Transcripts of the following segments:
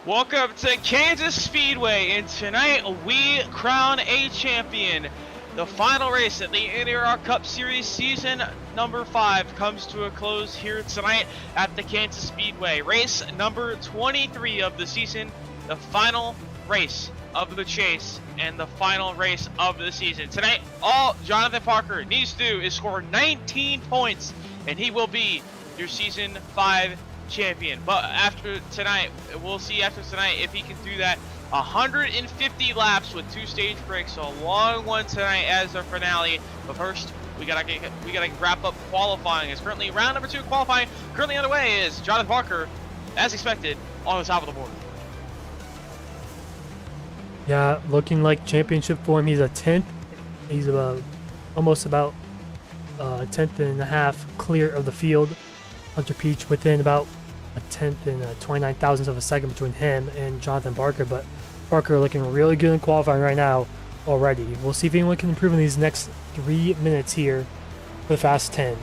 Welcome to Kansas Speedway, and tonight we crown a champion. The final race at the NAOR Cup Series season number 5 comes to a close here tonight at the Kansas Speedway. Race number 23 of the season, the final race of the chase and the final race of the season. Tonight, all Jonathan Parker needs to do is score 19 points, and he will be your season 5 champion. But after tonight, we'll see after tonight if he can do that. 150 laps with 2 stage breaks, so a long one tonight as the finale. But first, we gotta wrap up qualifying. It's currently round number 2 of qualifying. Currently underway is Jonathan Parker, as expected, on the top of the board. Yeah, looking like championship form. He's a 10th. He's almost about a tenth and a half clear of the field. Hunter Peach within about a tenth and 29 thousandths of a second between him and Jonathan Parker. But Parker looking really good in qualifying right now already. We'll see if anyone can improve in these next 3 minutes here for the Fast 10.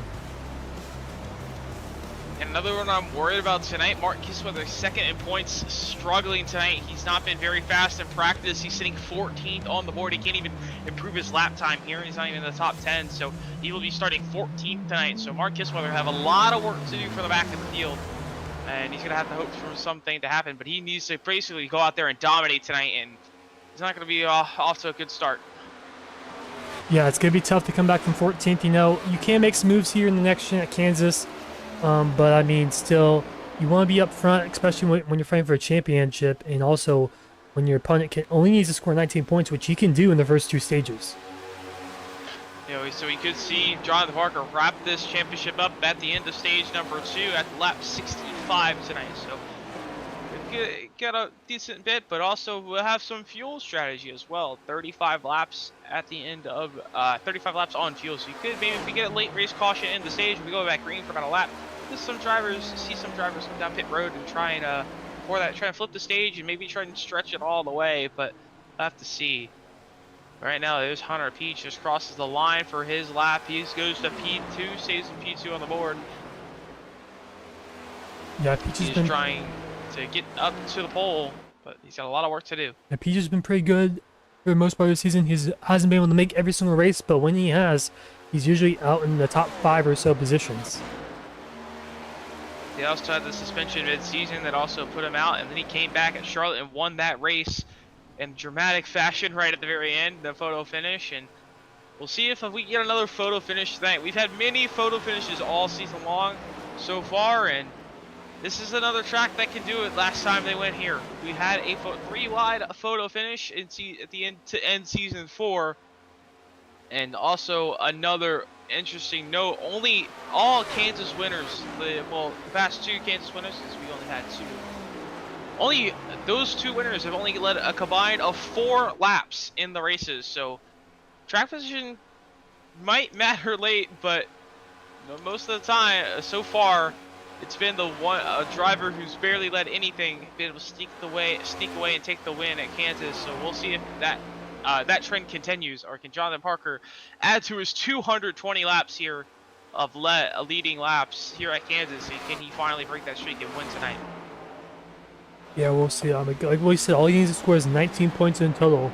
And another one I'm worried about tonight, Mark Kissweather, second in points, struggling tonight. He's not been very fast in practice. He's sitting 14th on the board. He can't even improve his lap time here. He's not even in the top 10, so he will be starting 14th tonight. So Mark Kissweather have a lot of work to do for the back of the field, and he's going to have to hope for something to happen. But he needs to basically go out there and dominate tonight, and he's not going to be off to a good start. Yeah, it's going to be tough to come back from 14th. You know, you can make some moves here in the next gen at Kansas. But I mean, still, you want to be up front, especially when you're fighting for a championship, and also when your opponent only needs to score 19 points, which he can do in the first 2 stages. You know, so we could see Jonathan Parker wrap this championship up at the end of stage number 2 at lap 65 tonight. So get a decent bit, but also we'll have some fuel strategy as well. 35 laps at the end of 35 laps on fuel. So you could maybe, if we get a late race caution in the stage, we go back green for about a lap. Some drivers come down pit road and try and flip the stage and maybe try and stretch it all the way, but we'll have to see. Right now, there's Hunter Peach, just crosses the line for his lap. He goes to P2, stays in P2 on the board. Yeah, Peach has been trying to get up to the pole, but he's got a lot of work to do. Yeah, Peach has been pretty good for the most part of the season. He hasn't been able to make every single race, but when he has, he's usually out in the top 5 or so positions. He also had the suspension mid-season that also put him out, and then he came back at Charlotte and won that race in dramatic fashion right at the very end, the photo finish. And we'll see if we get another photo finish tonight. We've had many photo finishes all season long so far, and this is another track that can do it. Last time they went here, we had a 3-wide photo finish at the end to end season 4, and also another interesting note: only all Kansas winners, the past 2 Kansas winners, because we only had 2. Only those 2 winners have only led a combined of 4 laps in the races. So track position might matter late, but most of the time so far, it's been the one driver who's barely led anything been able to sneak away and take the win at Kansas. So we'll see if that trend continues, or can Jonathan Parker add to his 220 laps here of leading laps here at Kansas, and can he finally break that streak and win tonight? Yeah, we'll see. Like we said, all he needs to score is 19 points in total,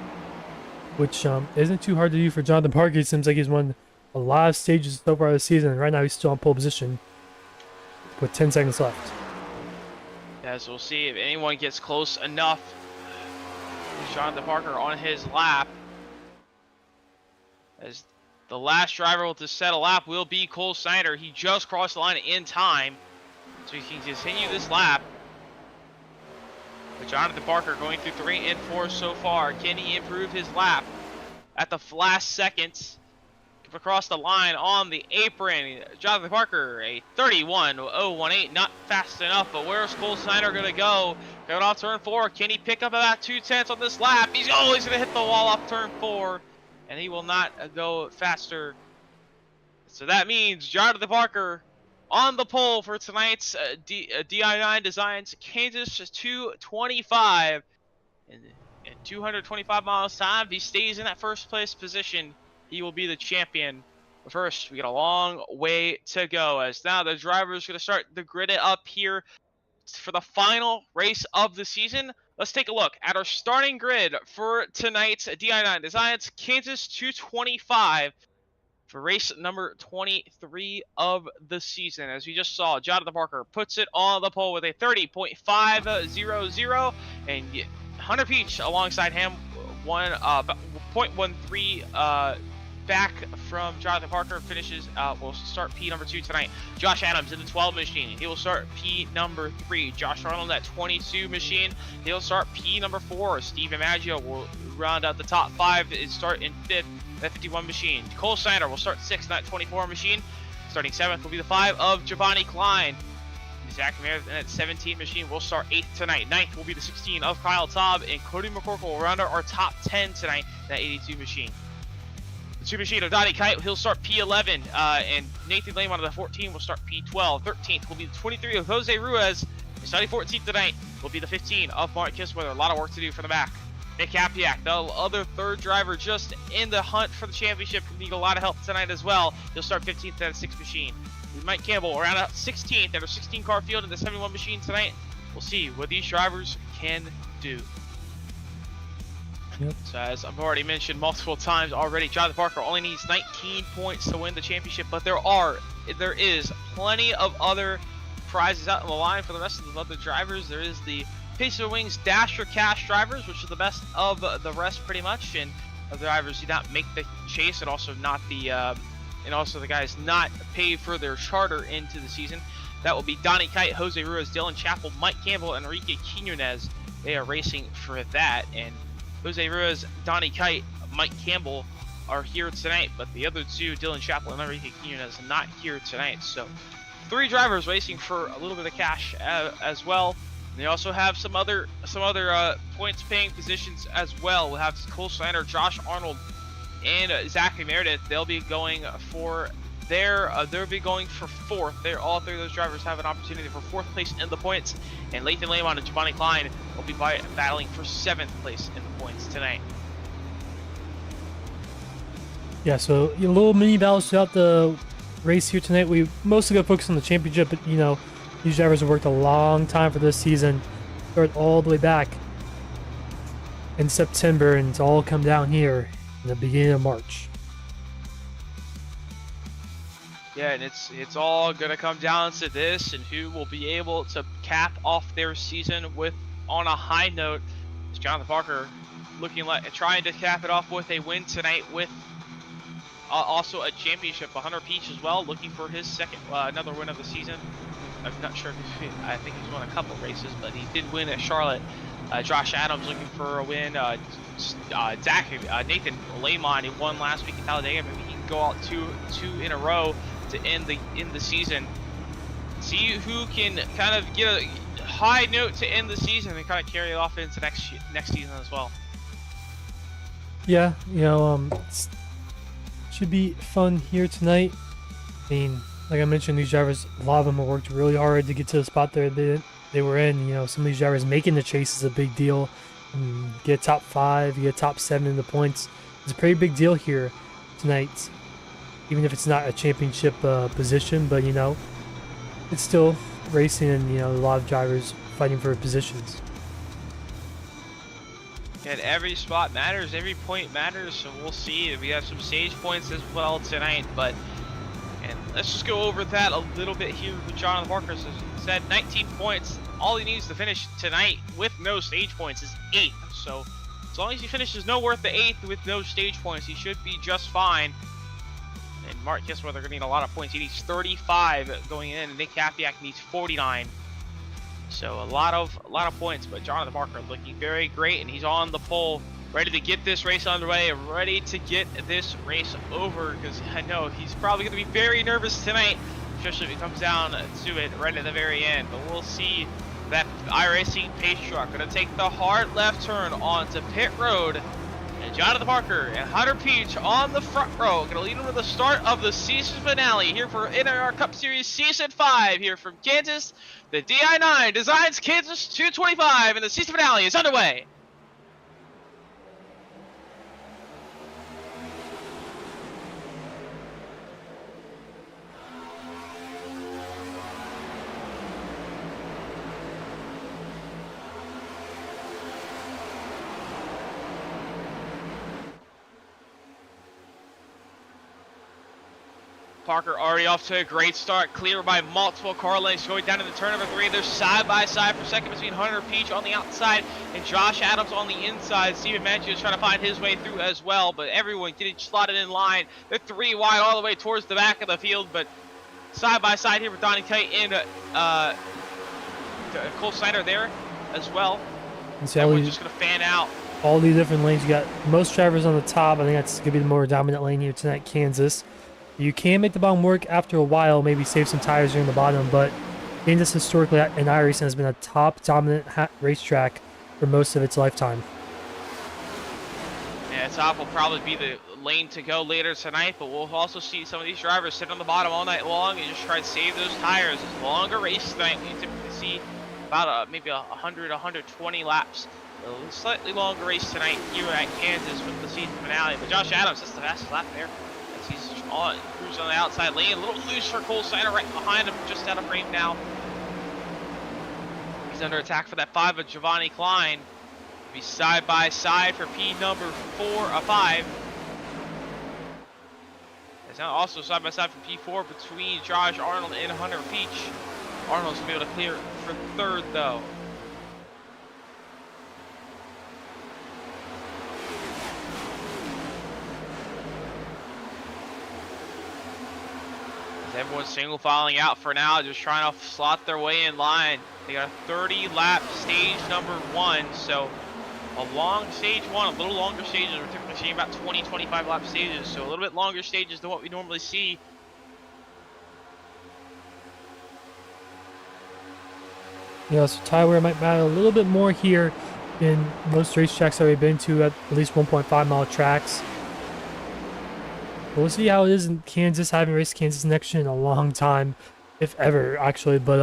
which isn't too hard to do for Jonathan Parker. It seems like he's won a lot of stages so far this season, and right now he's still on pole position with 10 seconds left. Yeah, so we'll see if anyone gets close enough. Jonathan Parker on his lap, as the last driver to set a lap will be Cole Snyder. He just crossed the line in time, so he can continue this lap. But Jonathan Parker going through 3 and 4 so far. Can he improve his lap at the last seconds? Across the line on the apron, Jonathan Parker, a 31.018, not fast enough, but where's Cole Snyder going to go? Going off turn 4, can he pick up about 2/10 on this lap? He's going to hit the wall off turn 4, and he will not go faster. So that means Jonathan Parker on the pole for tonight's di9 Designs Kansas 225. In 225 miles time, if he stays in that first place position, he will be the champion. But first, we got a long way to go, as now the driver is going to start to grid it up here for the final race of the season, let's take a look at our starting grid for tonight's di9 Designs Kansas 225 for race number 23 of the season. As we just saw, Jonathan Parker puts it on the pole with a 30.500, and Hunter Peach alongside him, 0.13 back from Jonathan Parker, finishes, will start P number 2 tonight. Josh Adams in the 12 machine, he will start P number 3. Josh Arnold at 22 machine, he'll start P number 4. Steve Maggio will round out the top 5 and start in 5th, that 51 machine. Cole Snyder will start 6th, that 24 machine. Starting 7th will be the 5 of Giovanni Klein. Zach Meredith in that 17 machine will start 8th tonight. 9th will be the 16 of Kyle Taub, and Cody McCorkle will round out our top 10 tonight, that 82 machine. The 2 machine of Donnie Kite, he'll start P11, and Nathan Lamont of the 14 will start P12. 13th will be the 23 of Jose Ruiz. Starting 14th tonight will be the 15 of Mark Kissweather. A lot of work to do for the back. Nick Hapiak, the other third driver just in the hunt for the championship, can need a lot of help tonight as well. He'll start 15th at a 6 machine. Mike Campbell will round out 16th at a 16-car field in the 71 machine tonight. We'll see what these drivers can do. Yep. So as I've already mentioned multiple times already, Jonathan Parker only needs 19 points to win the championship, but there is plenty of other prizes out on the line for the rest of the other drivers. There is the Pace of Wings Dash or Cash drivers, which are the best of the rest pretty much, and the drivers do not make the chase, and also not the the guys not paid for their charter into the season. That will be Donnie Kite, Jose Ruiz, Dylan Chappell, Mike Campbell, and Enrique Quinones. They are racing for that, and Jose Ruiz, Donnie Kite, Mike Campbell are here tonight, but the other 2, Dylan Chappell and Enrique Quinones, are not here tonight. So 3 drivers racing for a little bit of cash as well. And they also have some other points paying positions as well. We'll have Cole Snyder, Josh Arnold, and Zachary Meredith. They'll be going for they'll be going for 4th. All 3 of those drivers have an opportunity for 4th place in the points, and Lathan Lamont and Giovanni Klein will be battling for 7th place in the points tonight. Yeah, so a little mini battles throughout the race here tonight. We mostly gonna focus on the championship, but these drivers have worked a long time for this season. Started all the way back in September, and it's all come down here in the beginning of March. Yeah, and it's all gonna come down to this, and who will be able to cap off their season on a high note. It's Jonathan Parker trying to cap it off with a win tonight, with also a championship. Hunter Peach as well, looking for his second another win of the season. I'm not sure I think he's won a couple races, but he did win at Charlotte. Josh Adams looking for a win. Nathan Lamont, he won last week in Talladega. Maybe he can go out two in a row to end the season. See who can kind of get a high note to end the season and kind of carry it off into next season as well. Yeah, should be fun here tonight. I mean, like I mentioned, these drivers, a lot of them have worked really hard to get to the spot they were in. Some of these drivers making the chase is a big deal. Get top 5, get top 7 in the points. It's a pretty big deal here tonight, even if it's not a championship position. But it's still racing, and a lot of drivers fighting for positions. And every spot matters, every point matters. So we'll see. We have some stage points as well tonight, and let's just go over that a little bit here with Jonathan Parker. As I said, 19 points. All he needs to finish tonight with no stage points is 8th. So as long as he finishes no worth the 8th with no stage points, he should be just fine. And Mark Kissweather going to need a lot of points. He needs 35 going in, and Nick Hapiak needs 49. So a lot of points, but Jonathan Parker looking very great, and he's on the pole, ready to get this race underway, ready to get this race over, because I know he's probably going to be very nervous tonight, especially if it comes down to it right at the very end. But we'll see that iRacing pace truck going to take the hard left turn onto pit road, and Jonathan Parker and Hunter Peach on the front row, going to lead them to the start of the season finale here for NAOR Cup Series Season 5 here from Kansas. The di9 Designs Kansas 225, and the season finale is underway. Parker already off to a great start, clear by multiple car lengths, going down to the turn number 3. They're side by side for second between Hunter Peach on the outside and Josh Adams on the inside. Steven Manchia is trying to find his way through as well, but everyone getting slotted in line. They're 3 wide all the way towards the back of the field, but side by side here with Donnie Kite and Cole Snyder there as well. And see Everyone's just going to fan out. All these different lanes. You got most drivers on the top. I think that's going to be the more dominant lane here tonight, Kansas. You can make the bottom work after a while, maybe save some tires during the bottom, but Kansas historically in iRacing has been a top dominant racetrack for most of its lifetime. Yeah, top will probably be the lane to go later tonight, but we'll also see some of these drivers sit on the bottom all night long and just try to save those tires. It's a longer race tonight. We typically see about maybe 100, 120 laps. A slightly longer race tonight here at Kansas with the season finale. But Josh Adams, that's the fastest lap there. As he's cruising on the outside lane. A little loose for Cole Snyder right behind him, just out of frame now. He's under attack for that 5 of Giovanni Klein. Be side by side for P number 5. It's now also side by side for P4 between Josh Arnold and Hunter Peach. Arnold's gonna be able to clear for 3rd though. Everyone's single filing out for now, just trying to slot their way in line. They got a 30 lap stage number 1, so a long stage 1, a little longer stages. We're typically seeing about 20-25 lap stages, so a little bit longer stages than what we normally see. Yeah, so tire wear might matter a little bit more here in most racetracks that we've been to at least 1.5 mile tracks. We'll see how it is in Kansas. I haven't raced Kansas next year in a long time, if ever, actually. But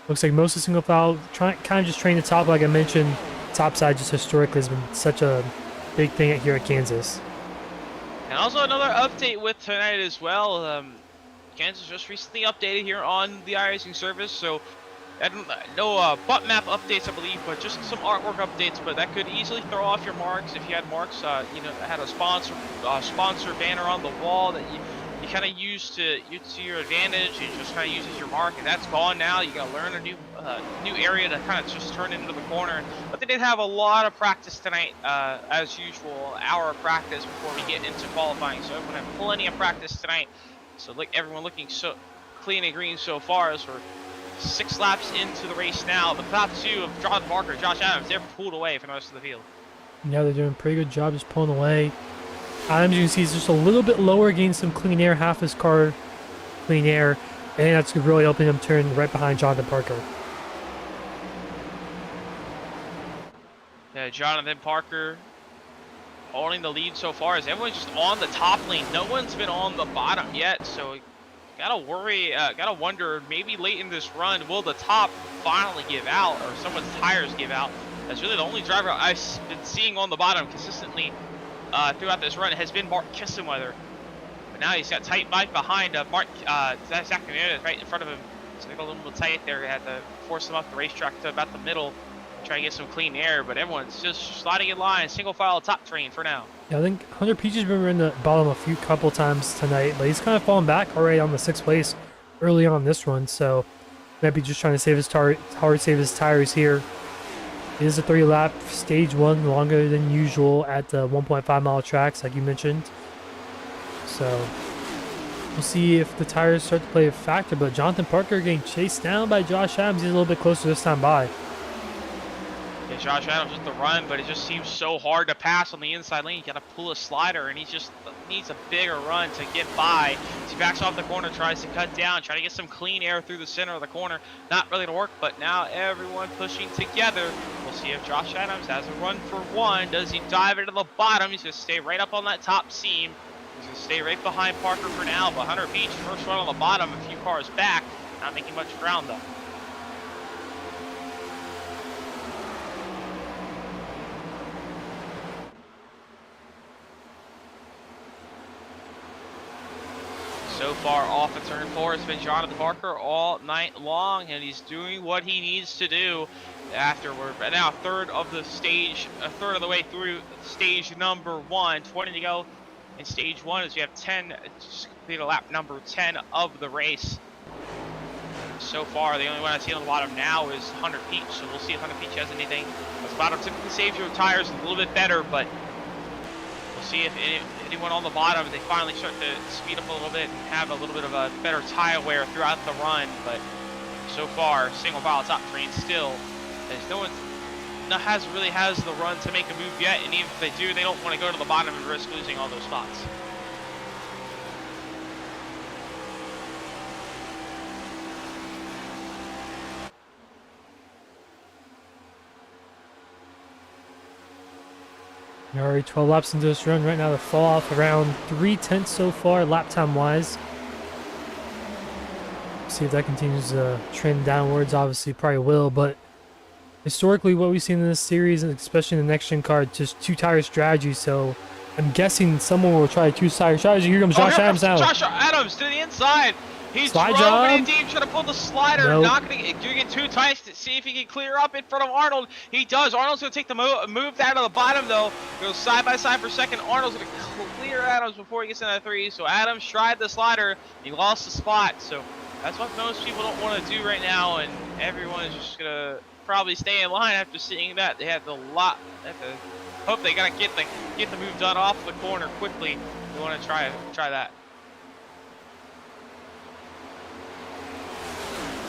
looks like most of the single file kind of just train the top, like I mentioned. Top side just historically has been such a big thing here at Kansas. And also another update with tonight as well. Kansas just recently updated here on the iRacing service, so no butt map updates, I believe, but just some artwork updates. But that could easily throw off your marks if you had marks. You know, had a sponsor banner on the wall that you kind of use to your advantage. You just kind of use as your mark, and that's gone now. You got to learn a new area to kind of just turn into the corner. But they did have a lot of practice tonight, as usual. An hour of practice before we get into qualifying, so everyone had plenty of practice tonight. So everyone looking so clean and green so far as we're 6 laps into the race now. The top 2 of Jonathan Parker, Josh Adams, they're pulled away from the rest of the field. Yeah, they're doing a pretty good job just pulling away. Adams, you can see, is just a little bit lower, getting some clean air, half his car clean air, and that's really helping him turn right behind Jonathan Parker. Yeah, Jonathan Parker holding the lead so far as everyone's just on the top lane. No one's been on the bottom yet, so gotta worry, gotta wonder, maybe late in this run, will the top finally give out, or someone's tires give out? That's really the only driver I've been seeing on the bottom consistently throughout this run has been Mark Kissenweather. But now he's got tight bike behind Zach Ramirez right in front of him. So they got a little tight there. They had to force him off the racetrack to about the middle, try to get some clean air. But everyone's just sliding in line, single file top train for now. Yeah, I think Hunter Peach has been in the bottom a couple times tonight, but he's kind of fallen back already on the 6th place early on this run. So maybe just trying to save his save his tires here. It is a 3-lap stage 1, longer than usual at the 1.5 mile tracks, like you mentioned. So we'll see if the tires start to play a factor. But Jonathan Parker getting chased down by Josh Adams. He's a little bit closer this time by. Yeah, Josh Adams with the run, but it just seems so hard to pass on the inside lane. You got to pull a slider, and he just needs a bigger run to get by. As he backs off the corner, tries to cut down, try to get some clean air through the center of the corner. Not really to work, but now everyone pushing together. We'll see if Josh Adams has a run for 1. Does he dive into the bottom? He's going to stay right up on that top seam. He's going to stay right behind Parker for now, but Hunter Peach, first run on the bottom, a few cars back. Not making much ground, though. So far off of turn 4, it's been Jonathan Parker all night long, and he's doing what he needs to do. After we're now a third of the way through stage number 1, 20 to go. in stage 1 is you have 10, just complete a lap number 10 of the race. So far, the only one I see on the bottom now is Hunter Peach, so we'll see if Hunter Peach has anything. The bottom typically saves your tires a little bit better, but we'll see if anyone on the bottom, they finally start to speed up a little bit and have a little bit of a better tire wear throughout the run. But so far, single file top train still, as no one really has the run to make a move yet, and even if they do, they don't want to go to the bottom and risk losing all those spots. We're already 12 laps into this run right now. The fall off around 3/10 so far, lap time wise. See if that continues to trend downwards. Obviously, probably will, but historically, what we've seen in this series, especially in the next gen car, just two tire strategy. So I'm guessing someone will try a two tire strategy. Here comes Josh Adams now. Josh Adams to the inside. He's Slide drove job. in deep, trying to pull the slider, Nope. not gonna doing it too tight to see if he can clear up in front of Arnold. He does. Arnold's gonna take the move down to the bottom though. Goes side by side for second. Arnold's gonna clear Adams before he gets into 3. So Adams tried the slider. He lost the spot. So that's what most people don't want to do right now, and everyone is just gonna probably stay in line after seeing that. They have to hope they gotta get the move done off the corner quickly. They want to try that.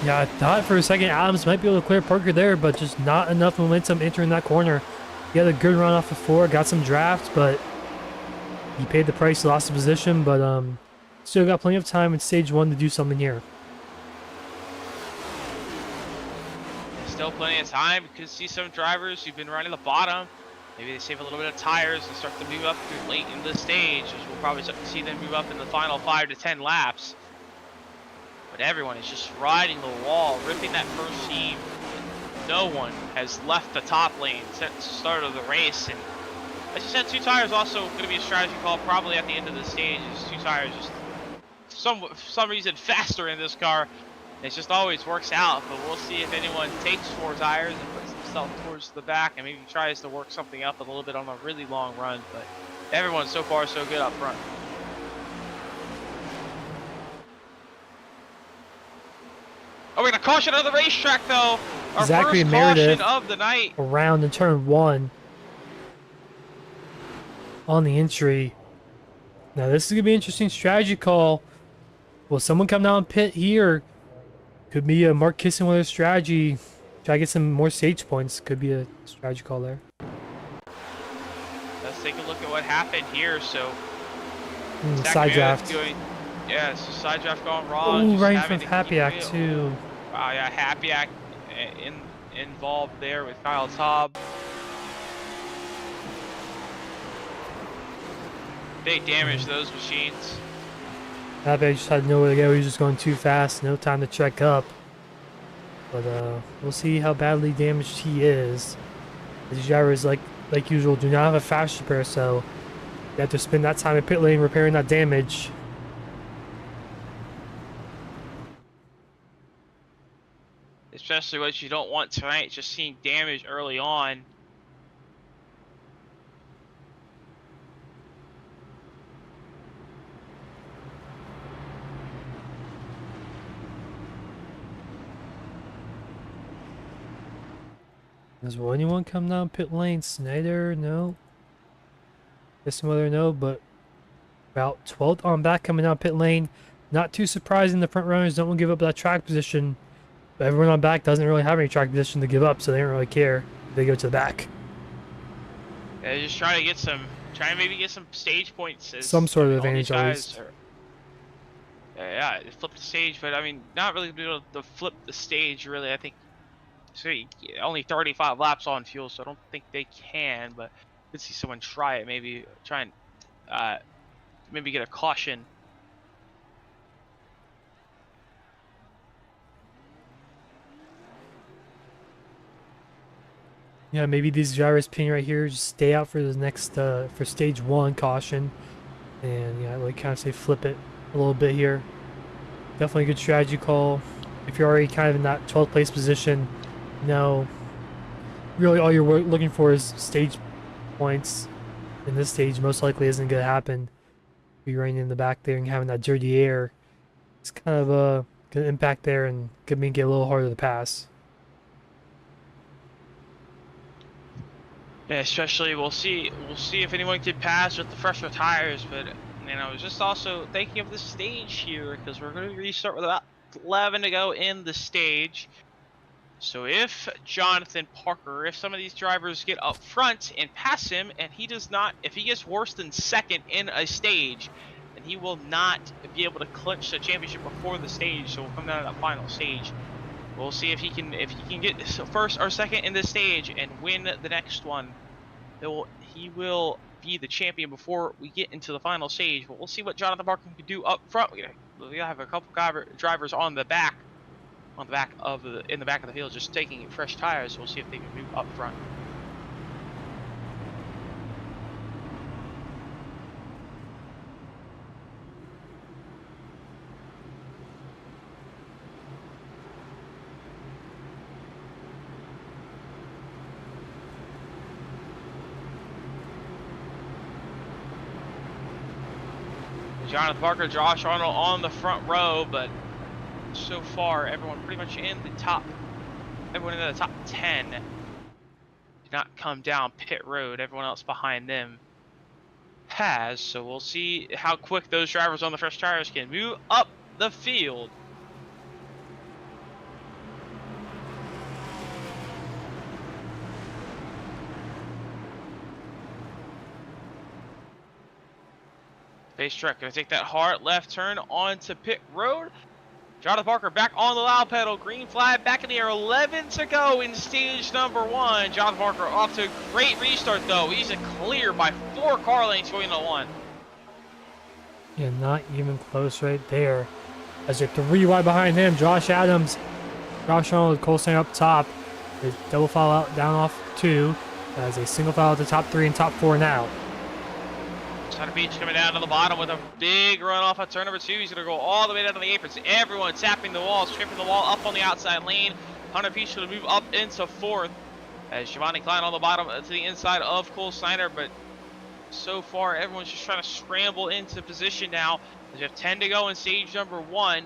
Yeah, I thought for a second Adams might be able to clear Parker there, but just not enough momentum entering that corner. He had a good run off before, got some draft, but he paid the price, lost the position, but still got plenty of time in stage 1 to do something here. Still plenty of time. You could see some drivers who've been running the bottom. Maybe they save a little bit of tires and start to move up through late in the stage, as we'll probably start to see them move up in the final 5 to 10 laps. But everyone is just riding the wall, ripping that first team. No one has left the top lane since the start of the race. And as you said, two tires also going to be a strategy call probably at the end of the stage. Is two tires just for some reason faster in this car. It just always works out, but we'll see if anyone takes 4 tires and puts themselves towards the back and maybe tries to work something up a little bit on a really long run. But everyone so far so good up front. Oh, we're gonna caution on the racetrack though. Our Zachary first Meredith caution of the night. around in turn 1 on the entry. Now this is gonna be an interesting strategy call. Will someone come down pit here? Could be a Mark Kissenweather strategy. Try to get some more stage points. Could be a strategy call there. Let's take a look at what happened here. So Side draft. Yeah, so side draft going wrong. Oh, right from Happy Act too. Wow, yeah, Happy Act involved there with Kyle Taub. They damaged those machines. Happy Act just had nowhere to go. He was just going too fast. No time to check up. But we'll see how badly damaged he is. These drivers, like usual, do not have a fast repair, so you have to spend that time in pit lane repairing that damage. Especially what you don't want tonight, just seeing damage early on. Will anyone come down pit lane? Snyder? No. Kissenweather? No, but about 12th on back coming down pit lane. Not too surprising, the front runners don't want to give up that track position. But everyone on back doesn't really have any track position to give up, so they don't really care. They go to the back. Yeah, just try to maybe get some stage points. Some sort of advantage at least. Yeah, flip the stage, but I mean, not really be able to flip the stage, really. I think so. Only 35 laps on fuel, so I don't think they can, but let's see someone try it. Maybe try and maybe get a caution. Yeah, maybe these drivers pin right here, just stay out for the next for stage 1 caution, and yeah, like kind of say flip it a little bit here. Definitely a good strategy call. If you're already kind of in that 12th place position, no, really all you're looking for is stage points. In this stage, most likely isn't going to happen. be running in the back there and having that dirty air. It's kind of gonna impact there and could make it a little harder to pass. Yeah, especially we'll see if anyone can pass with the fresher tires, but I was just also thinking of the stage here because we're going to restart with about 11 to go in the stage. So if Jonathan Parker, if some of these drivers get up front and pass him, and he does not, if he gets worse than second in a stage, then he will not be able to clinch the championship before the stage. So we'll come down to that final stage. We'll see if he can get first or second in this stage and win the next one. He will be the champion before we get into the final stage. But we'll see what Jonathan Parker can do up front. We have a couple drivers on the back, in the back of the field, just taking fresh tires. So we'll see if they can move up front. Jonathan Parker, Josh Arnold on the front row, but so far everyone pretty much in the top 10 did not come down pit road. Everyone else behind them has, so we'll see how quick those drivers on the fresh tires can move up the field. Pace truck gonna take that hard left turn onto pit road. Jonathan Parker back on the loud pedal. Green flag back in the air. 11 to go in stage number 1. Jonathan Parker off to a great restart though. He's clear by 4 car lengths going to 1. Yeah, not even close right there. As they're 3 wide behind him, Josh Adams, Josh Arnold, Cole Sanger up top. There's double foul out down off 2. As a single foul at the top 3 and top 4 now. Hunter Beach coming down to the bottom with a big run off of turn number 2. He's going to go all the way down to the aprons. Everyone tapping the wall, stripping the wall up on the outside lane. Hunter Beach going to move up into 4th. As Giovanni Klein on the bottom to the inside of Cole Snyder. But so far, everyone's just trying to scramble into position now. As you have 10 to go in stage number 1.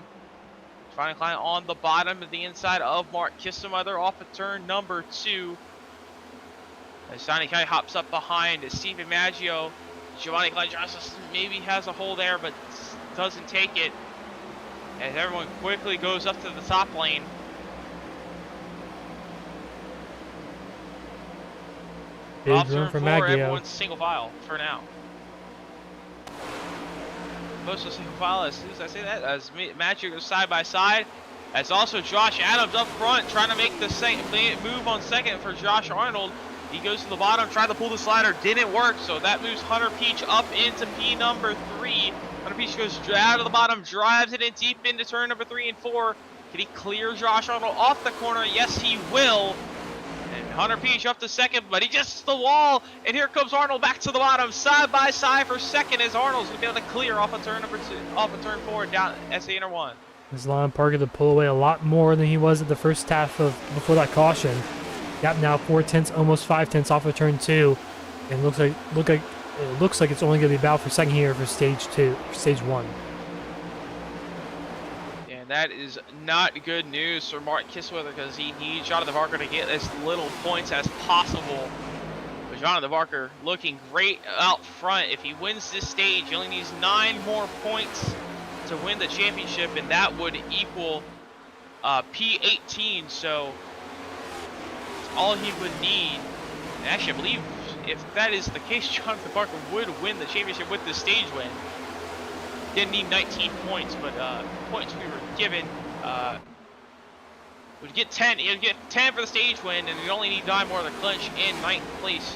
Giovanni Klein on the bottom to the inside of Mark Kissemother off of turn number 2. As Johnny Kai hops up behind Stephen Maggio. Giovanni Klein just maybe has a hole there, but doesn't take it. As everyone quickly goes up to the top lane. Big run for Maggio. Everyone's single file for now. Most of single file, as soon as I say that, as Maggio goes side by side. As also Josh Adams up front trying to make the move on second for Josh Arnold. He goes to the bottom, tried to pull the slider, didn't work, so that moves Hunter Peach up into P number 3. Hunter Peach goes out of the bottom, drives it in deep into turn number 3 and 4. Can he clear Josh Arnold off the corner? Yes, he will. And Hunter Peach up to second, but he just hits the wall. And here comes Arnold back to the bottom, side by side for second, as Arnold's gonna be able to clear off of turn number 2, off of turn 4 down SA Inter 1. There's Lon Parker to pull away a lot more than he was at the first half of before that caution. Gap now 4/10, almost 5/10 off of turn 2, and it looks like it's only going to be battle for second here for stage 1. And that is not good news for Mark Kissemother because he needs Jonathan Parker to get as little points as possible. But Jonathan Parker looking great out front. If he wins this stage, he only needs 9 more points to win the championship, and that would equal P18. So all he would need, and actually I believe if that is the case, Jonathan Parker would win the championship with this stage win. Didn't need 19 points, but points we were given would get 10. He'd get 10 for the stage win, and he'd only need 9 more to clinch. In 9th place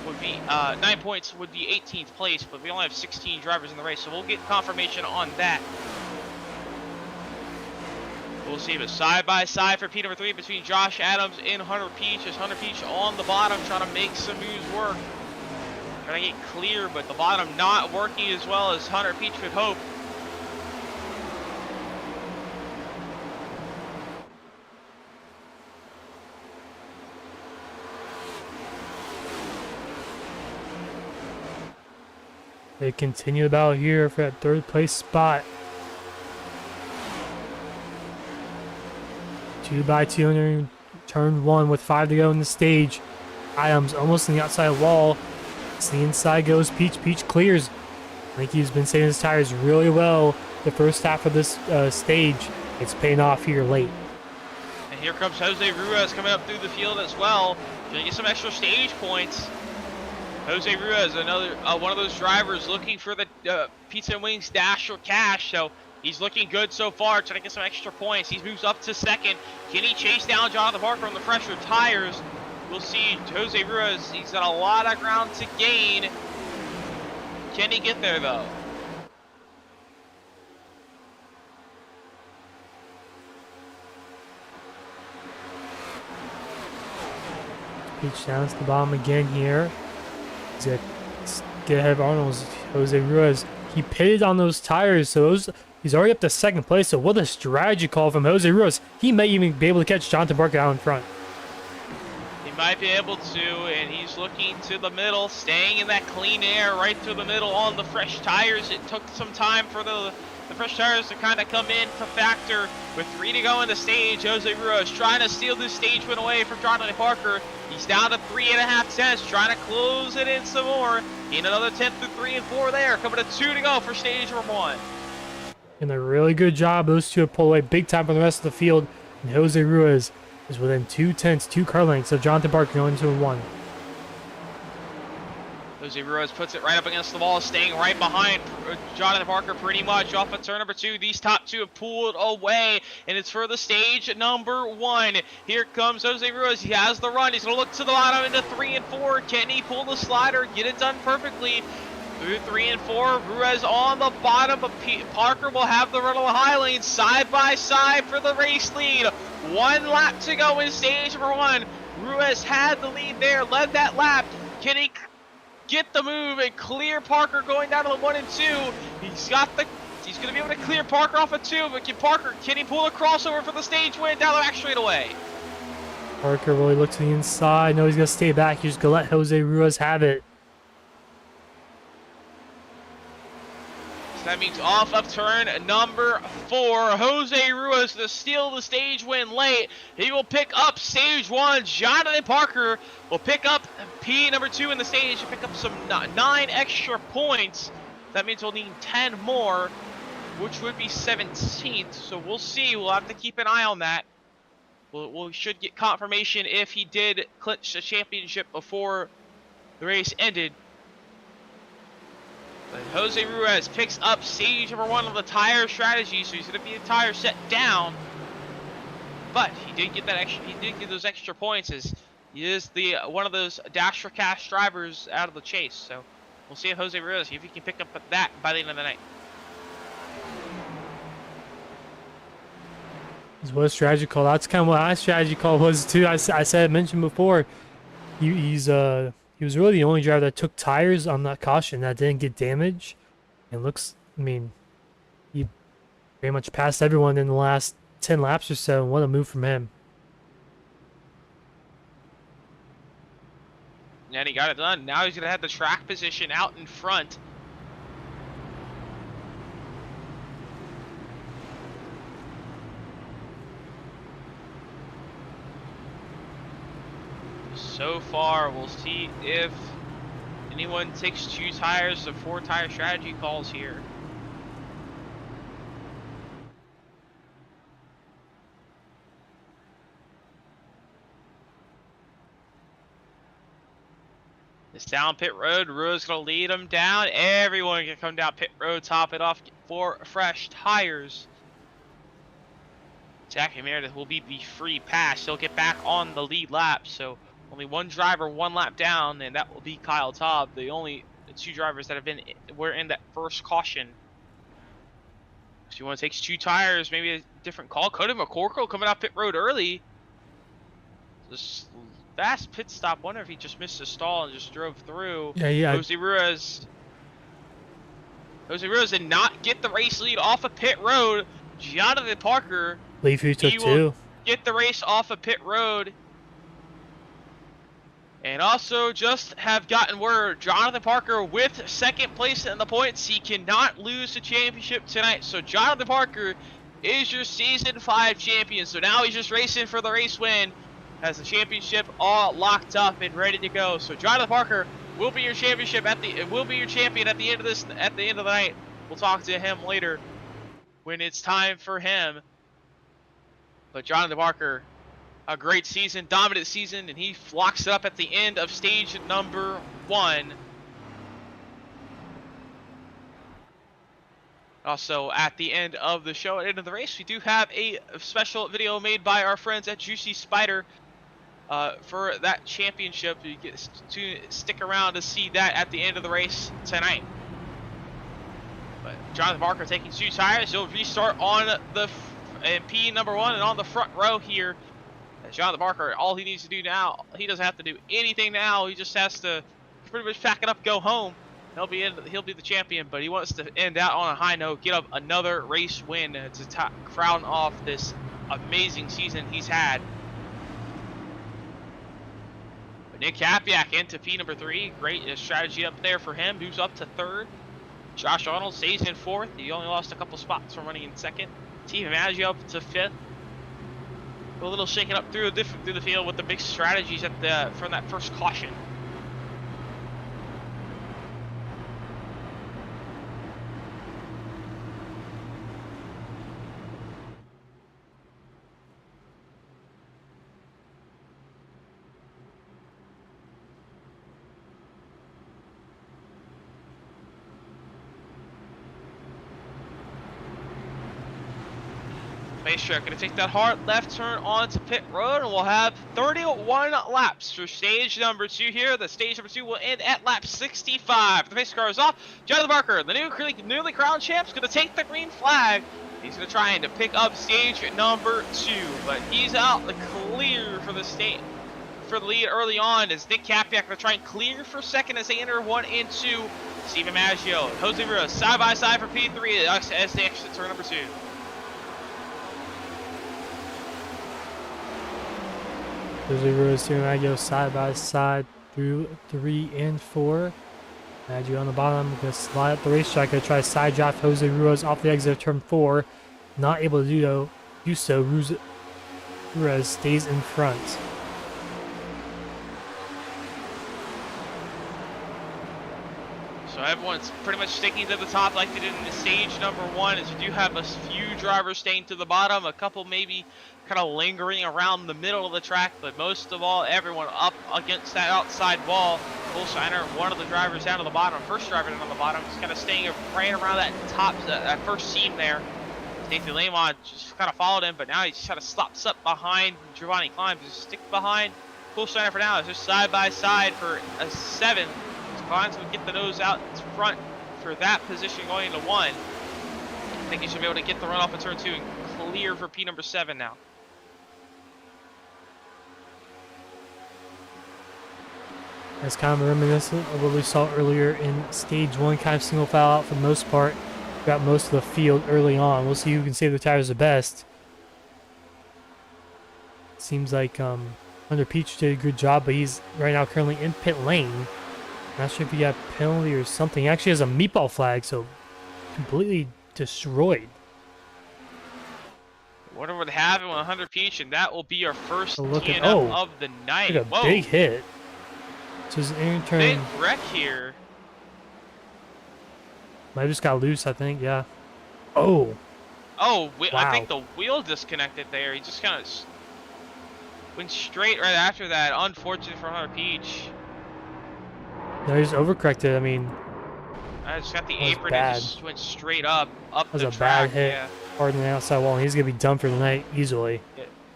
would be 9 points would be 18th place, but we only have 16 drivers in the race, so we'll get confirmation on that. We'll see, but side by side for P number 3 between Josh Adams and Hunter Peach. As Hunter Peach on the bottom trying to make some moves work. Trying to get clear, but the bottom not working as well as Hunter Peach could hope. They continue the battle here for that third place spot. 2x2 under turn 1 with 5 to go in the stage. Adams almost on the outside wall. As the inside goes Peach. Peach clears. I think he's been saving his tires really well the first half of this stage. It's paying off here late. And here comes Jose Ruiz coming up through the field as well. Gonna get some extra stage points. Jose Ruiz, another one of those drivers looking for the Pizza and Wings Dash or Cash. So he's looking good so far, trying to get some extra points. He moves up to second. Can he chase down Jonathan Parker on the fresher tires? We'll see. Jose Ruiz, he's got a lot of ground to gain. Can he get there though? Peach down to the bottom again here. He's gonna get ahead of Arnold's Jose Ruiz. He pitted on those tires, so he's already up to second place. So what a strategy call from Jose Ruiz. He may even be able to catch Jonathan Parker out in front. He might be able to, and he's looking to the middle, staying in that clean air right through the middle on the fresh tires. It took some time for the fresh tires to kind of come in to factor. With 3 to go in the stage, Jose Ruiz trying to steal this stage win away from Jonathan Parker. He's down to 3.5 tenths, trying to close it in some more. Need another 10th through 3 and 4 there. Coming to 2 to go for stage number 1. And a really good job. Those two have pulled away big time from the rest of the field. And Jose Ruiz is within 2 tenths, 2 car lengths of Jonathan Parker going 2-1. Jose Ruiz puts it right up against the wall, staying right behind Jonathan Parker pretty much off of turn number 2. These top 2 have pulled away, and it's for the stage number 1. Here comes Jose Ruiz. He has the run. He's going to look to the bottom into 3 and 4. Can he pull the slider, get it done perfectly? Through 3 and 4, Ruiz on the bottom, but Parker will have the run on the high lane, side by side for the race lead. 1 lap to go in stage number 1. Ruiz had the lead there, led that lap. Can he get the move and clear Parker going down to the 1 and 2? He's going to be able to clear Parker off of 2, but can he pull a crossover for the stage win down the back straightaway? Parker really looks to the inside. No, he's going to stay back. He's just going to let Jose Ruiz have it. So that means off of turn number 4, Jose Ruiz to steal the stage win late. He will pick up stage 1. Jonathan Parker will pick up P number 2 in the stage and pick up some 9 extra points. That means we'll need 10 more, which would be 17th. So we'll see. We'll have to keep an eye on that. We should get confirmation if he did clinch the championship before the race ended. But Jose Ruiz picks up stage number 1 of the tire strategy, so he's going to be the tire set down. But he did get that extra. He did get those extra points, as he is the one of those Dash for Cash drivers out of the chase. So we'll see if Jose Ruiz, see if he can pick up that by the end of the night. That's what a strategy call. That's kind of what my strategy call was too. I mentioned before. He was really the only driver that took tires on that caution that didn't get damage. It looks, I mean, he pretty much passed everyone in the last 10 laps or so. And what a move from him. And he got it done. Now he's going to have the track position out in front. So far, we'll see if anyone takes 2 tires of 4 tire strategy calls here. It's down pit road. Ruiz gonna lead them down. Everyone can come down pit road, top it off for fresh tires. Jackie Meredith will be the free pass. He'll get back on the lead lap. So only 1 driver, 1 lap down, and that will be Kyle Taub. The only 2 drivers that were in that first caution. So you want to take 2 tires, maybe a different call. Cody McCorkle coming out pit road early. This fast pit stop. Wonder if he just missed a stall and just drove through. Yeah. Jose Ruiz did not get the race lead off of pit road. Jonathan Parker. Leaf who took 2. Get the race off of pit road. And also just have gotten word, Jonathan Parker with second place in the points. He cannot lose the championship tonight. So Jonathan Parker is your season 5 champion. So now he's just racing for the race win. Has the championship all locked up and ready to go. So Jonathan Parker will be your champion at the end of the night. We'll talk to him later when it's time for him. But Jonathan Parker, a great season, dominant season, and he locks it up at the end of stage number 1. Also, at the end of the show, at the end of the race, we do have a special video made by our friends at Juicy Spider for that championship. You get to stick around to see that at the end of the race tonight. But Jonathan Parker taking 2 tires. He'll restart on the P number 1 and on the front row here. Jonathan Parker, all he needs to do now, he doesn't have to do anything now. He just has to pretty much pack it up, go home. He'll be the champion, but he wants to end out on a high note, get up another race win to crown off this amazing season he's had. But Nick Kapiak into P number 3, great strategy up there for him. Moves up to 3rd. Josh Arnold stays in 4th. He only lost a couple spots from running in 2nd. Team Maggio up to 5th. A little shaken up through the field with the big strategies from that first caution. Racetrack going to take that hard left turn onto pit road, and we'll have 31 laps for stage number 2 here. The stage number 2 will end at lap 65. The pace car is off. Jonathan Parker, the newly crowned champ, is going to take the green flag. He's going to try and pick up stage number 2, but he's out the clear for the lead early on, as Nick Kapiak going to try and clear for 2nd as they enter 1 and 2. Steven Maggio and Jose Ruiz side by side for P3 as they exit turn number 2. Jose Ruiz and Maggio side by side through 3 and 4. Maggio on the bottom, going to slide up the racetrack, going to try to side draft Jose Ruiz off the exit of turn 4. Not able to do so. Ruiz stays in front. So everyone's pretty much sticking to the top like they did in the stage number 1, as you do have a few drivers staying to the bottom, a couple maybe kind of lingering around the middle of the track, but most of all, everyone up against that outside wall. Bullshiner, one of the drivers down to the bottom, first driver down to the bottom, just kind of staying right around that top, that first seam there. Nathan Lamont just kind of followed him, but now he just kind of stops up behind Giovanni Climbs. Just stick behind Bullshiner for now. It's just side by side for a 7. Climbs will get the nose out in front for that position going into 1. I think he should be able to get the run off of turn 2 and clear for P number 7 now. That's kind of reminiscent of what we saw earlier in stage 1, kind of single file out for the most part. Got most of the field early on. We'll see who can save the tires the best. Seems like Hunter Peach did a good job, but he's right now currently in pit lane. Not sure if he got a penalty or something. He actually has a meatball flag, so completely destroyed. Whatever would happen with Hunter Peach, and that will be our first DNF of the night. Took a big hit. So his turn. Big wreck here. Might have just got loose, I think. Yeah. Oh. Oh, wow. I think the wheel disconnected there. He just kind of went straight right after that. Unfortunate for Hunter Peach. No, he just overcorrected. I mean, I just got the apron and just went straight up the track. That was a bad hit. Yeah. Hard on the outside wall. He's going to be done for the night easily.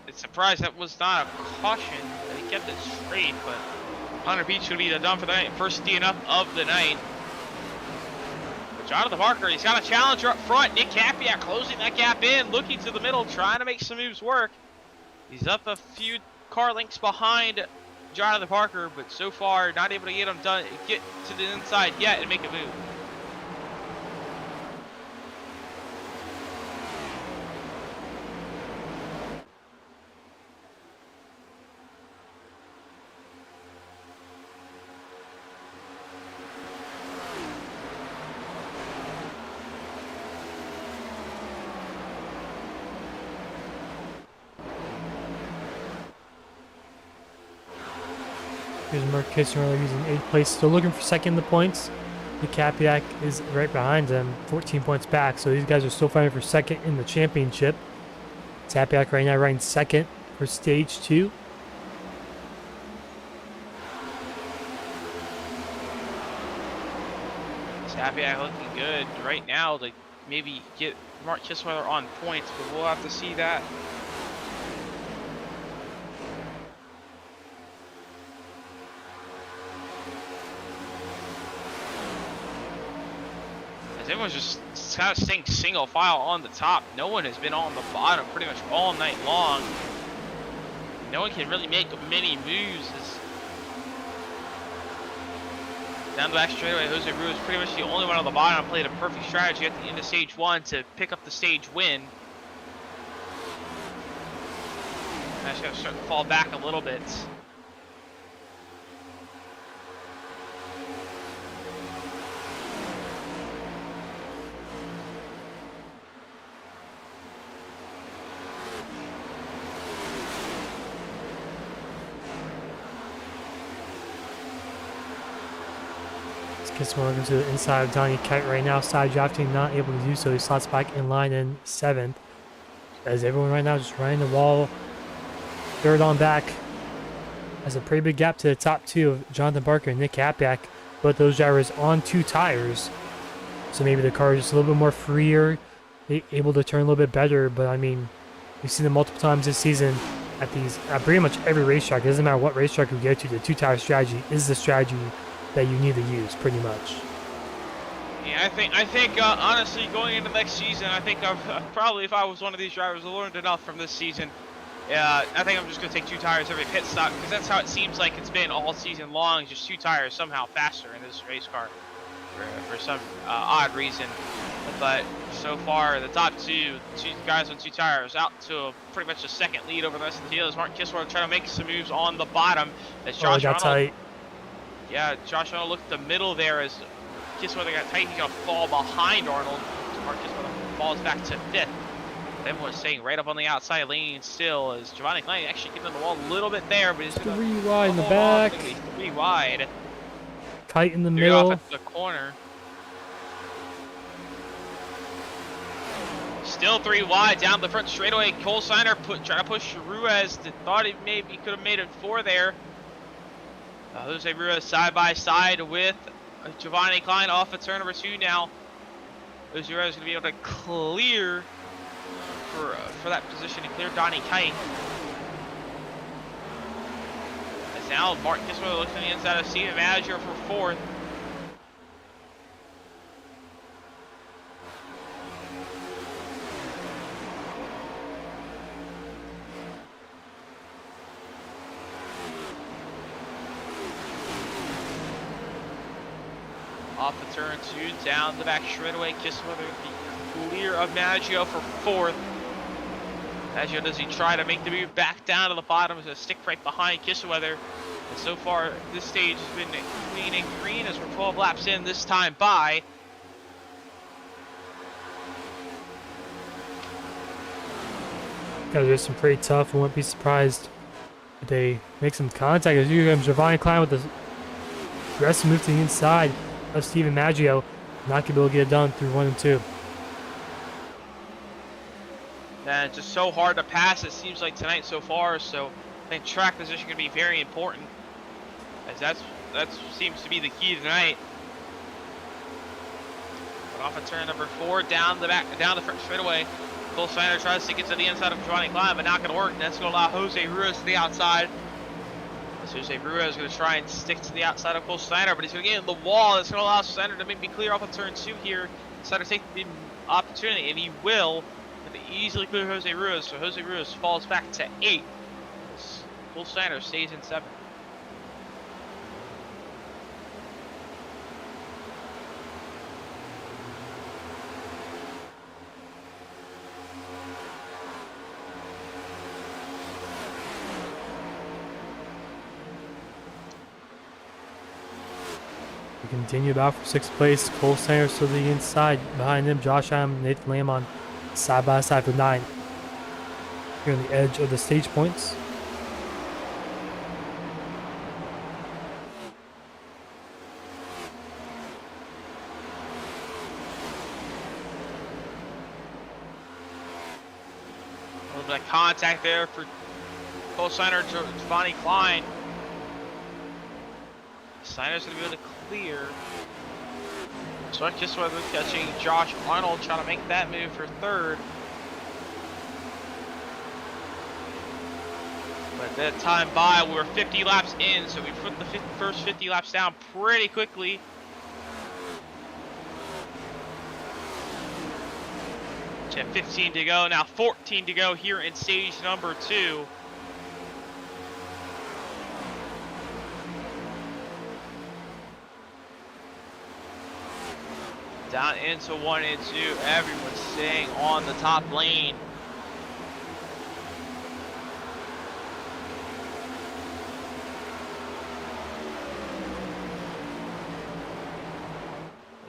It's surprised that was not a caution. He kept it straight, but Hunter Peach would be done for the night. First DNF of the night. But Jonathan Parker, he's got a challenger up front. Nick Kapiak closing that gap in, looking to the middle, trying to make some moves work. He's up a few car lengths behind Jonathan Parker, but so far not able to get to the inside yet and make a move. Here's Mark Kisner using 8th place, still looking for second in the points. The Capiac is right behind them, 14 points back, so these guys are still fighting for second in the championship. Capiac right now riding second for stage 2. Capiac looking good right now to maybe get Mark Kissweather on points, but we'll have to see that. As everyone's just kind of staying single file on the top. No one has been on the bottom pretty much all night long. No one can really make many moves. Down the back straightaway, Jose Ruiz pretty much the only one on the bottom. Played a perfect strategy at the end of stage 1 to pick up the stage win. Now just gotta start to fall back a little bit. Kismore goes to the inside of Donnie Kite right now. Side drafting, not able to do so. He slots back in line in 7th. As everyone right now just riding the wall. Third on back. Has a pretty big gap to the top 2 of Jonathan Barker and Nick Capiac. Both those drivers on 2 tires. So maybe the car is just a little bit more freer. Able to turn a little bit better. But I mean, we've seen them multiple times this season at pretty much every racetrack. It doesn't matter what racetrack you go to. The 2-tire strategy is the strategy that you need to use, pretty much. Yeah, I think honestly, going into next season, I think I've probably, if I was one of these drivers, I learned enough from this season. Yeah, I think I'm just gonna take 2 tires every pit stop because that's how it seems like it's been all season long. Just 2 tires somehow faster in this race car for some odd reason. But so far, the top two guys on 2 tires out to pretty much a second lead over the rest of the field. As Mark Kissweather trying to make some moves on the bottom. As Josh got tight. Yeah, Josh Arnold looked at the middle there as Kissweather got tight. He's going to fall behind Arnold. So Mark Kissweather falls back to 5th. Everyone's staying right up on the outside lane still as Giovanni Klein actually getting on the wall a little bit there, but he's going to 3 wide in the back. 3 wide. Kite in the middle. Off at the corner. Still 3 wide down the front straightaway. Cole Steiner trying to push Ruiz. Thought he maybe could have made it 4 there. Jose Ruiz side by side with Giovanni Klein off of turn number 2 now. Jose Ruiz is going to be able to clear for that position and clear Donnie Kite. As now Mark Kissweather looks on the inside of Steven Maggio for 4th. Off the turn 2, down the back straightaway. Kissweather the clear of Maggio for 4th. Maggio, does he try to make the move back down to the bottom? He's going to stick right behind Kissweather. And so far, this stage has been clean and green as we're 12 laps in this time by. Guys are some pretty tough. I wouldn't be surprised if they make some contact. As you have Giovanni Klein with the aggressive move to the inside of Steven Maggio. Not going to be able to get it done through 1 and 2. And it's just so hard to pass, it seems like tonight so far. So I think track position can be very important, as that seems to be the key tonight. But off of turn number 4, down the front straightaway. Cole Steiner tries to get to the inside of Giovanni Klein, but not going to work. And that's going to allow Jose Ruiz to the outside. So Jose Ruiz is going to try and stick to the outside of Cole Steiner, but he's going to get in the wall. That's going to allow Steiner to maybe clear off of turn 2 here. Steiner take the opportunity, and he will. Easily clear Jose Ruiz, so Jose Ruiz falls back to 8. Cole Steiner stays in 7th. We continue about for 6th place. Cole Steiner to the inside. Behind him, Josh Ham, Nathan Lamb on side by side for 9. Here on the edge of the stage points. little bit of contact there for co-signer Giovanni Klein. Signer's going to be able to clear. So just whether catching Josh Arnold trying to make that move for third. But that time by, we're 50 laps in, so we put the first 50 laps down pretty quickly. We have 15 to go, now 14 to go here in stage number 2. Down into 1 and 2, everyone's staying on the top lane.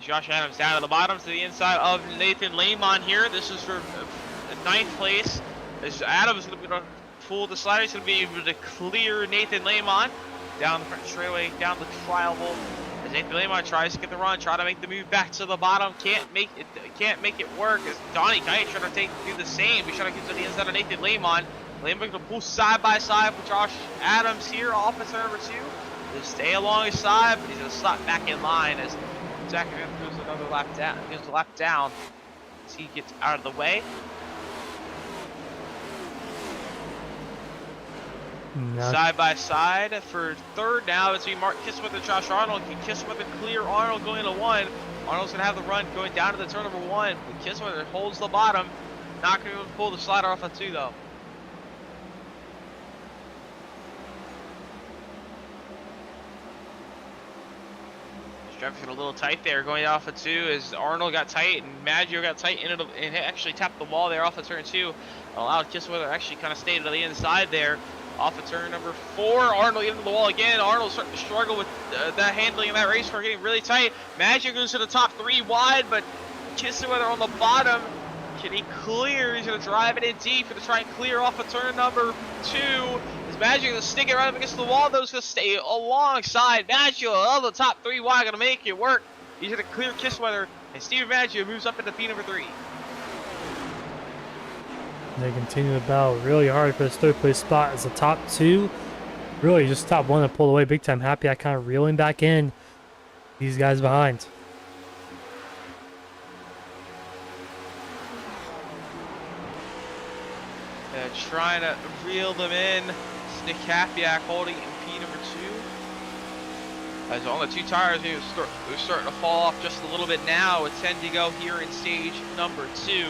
Josh Adams down to the bottom to the inside of Nathan Lehman here. This is for 9th place. As Adams is going to pull the slider, he's going to be able to clear Nathan Lehman down the front straightaway, down the trial hole. As Nathan Lehman tries to get the run, try to make the move back to the bottom, can't make it work. As Donnie Kite trying to do the same. He's trying to get to the inside of Nathan Lehman. Lehman going to pull side by side with Josh Adams here, officer number 2. He'll stay along his side, but he's going to slot back in line as Zach goes another lap down. Goes a lap down as he gets out of the way. No. Side by side for third now between Mark Kisswith and Josh Arnold. Kisswith and clear Arnold going to 1. Arnold's gonna have the run going down to the turn number 1. But Kisswith holds the bottom. Not gonna be able to pull the slider off of 2 though. Traffic's a little tight there going off of 2 as Arnold got tight and Maggio got tight and actually tapped the wall there off of turn 2. Allowed Kissweather actually kind of stayed to the inside there off of turn number 4. Arnold into the wall again. Arnold starting to struggle with that handling in that race car, getting really tight. Maggio goes to the top 3 wide, but Kissweather on the bottom. Can he clear? He's going to drive it in deep to try and clear off of turn number 2. Maggio gonna stick it right up against the wall, though. He's gonna stay alongside Maggio on the top 3 wide, gonna make it work. He's gonna clear Kissweather, and Steven Maggio moves up into P number 3. They continue to battle really hard for this 3rd place spot as the top 2 really just top 1 and pulled away big time. Happy I kind of reeling back in these guys behind. Trying to reel them in. Nick Kapiak holding in P number 2. As on the 2 tires, they're starting to fall off just a little bit now with 10 to go here in stage number 2.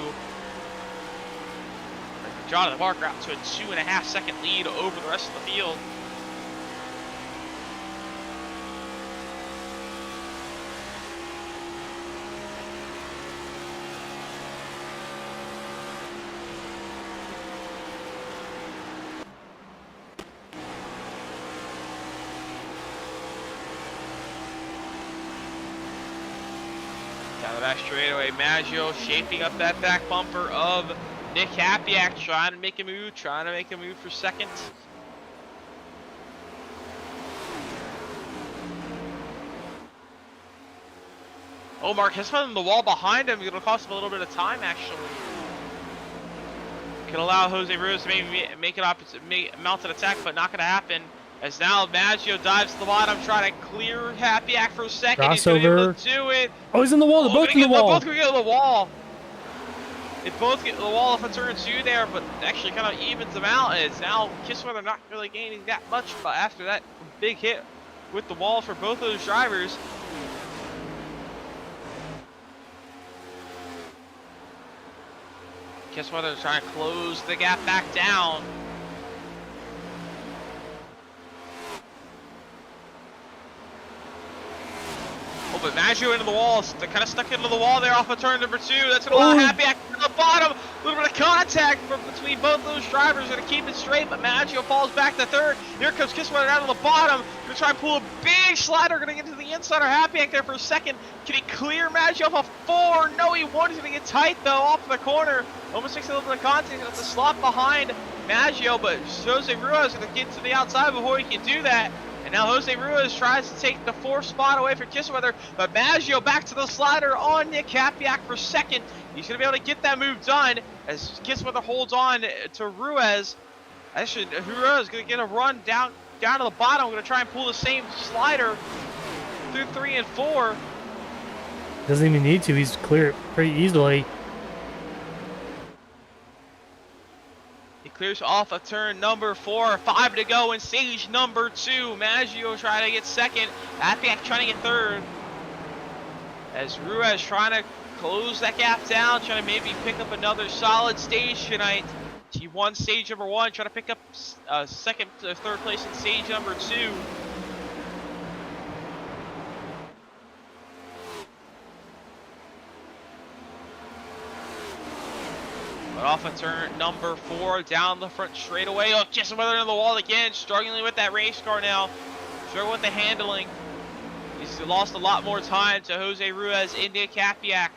Jonathan Barker out to a 2.5 second lead over the rest of the field. Down the back straightaway, Maggio shaping up that back bumper of Nick Kapiak, trying to make a move for second. Oh, Marquez on the wall behind him. It'll cost him a little bit of time, actually. Could allow Jose Ruiz to maybe make an mounted attack, but not going to happen. As now Maggio dives to the bottom, trying to clear Kapiak for a second. Crossover. He's going to be able to do it. Oh, he's in the wall. They're both in the wall. Both going to get to the wall. They both get to the wall off of turn 2 there, but actually kind of evens them out. And it's now Kissweather not really gaining that much, but after that big hit with the wall for both those drivers. Kissweather trying to close the gap back down. Oh, but Maggio into the wall, they're kind of stuck into the wall there off of turn number 2. That's going to allow Kapiak to the bottom. A little bit of contact between both those drivers. Going to keep it straight, but Maggio falls back to third. Here comes Kissweather down to the bottom. Going to try and pull a big slider. Going to get to the inside of Kapiak there for a second. Can he clear Maggio off of 4? No, he won't. He's going to get tight, though, off of the corner. Almost makes a little bit of contact. He's going to slot behind Maggio, but Jose Ruiz is going to get to the outside before he can do that. And now Jose Ruiz tries to take the 4th spot away from Kissweather, but Maggio back to the slider on Nick Capiak for 2nd. He's going to be able to get that move done as Kissweather holds on to Ruiz. Actually, Ruiz is going to get a run down to the bottom. Going to try and pull the same slider through 3 and 4. Doesn't even need to. He's clear pretty easily. He clears off of turn number 4. 5 to go in stage number 2. Maggio trying to get 2nd. Capiak trying to get 3rd. As Ruiz trying to close that gap down, trying to maybe pick up another solid stage tonight. He won stage number 1, trying to pick up 2nd to 3rd place in stage number 2. But off of turn number 4, down the front straightaway. Oh, Kissweather in the wall again, struggling with that race car now. Struggling with the handling. He's lost a lot more time to Jose Ruiz and Nick Capiak.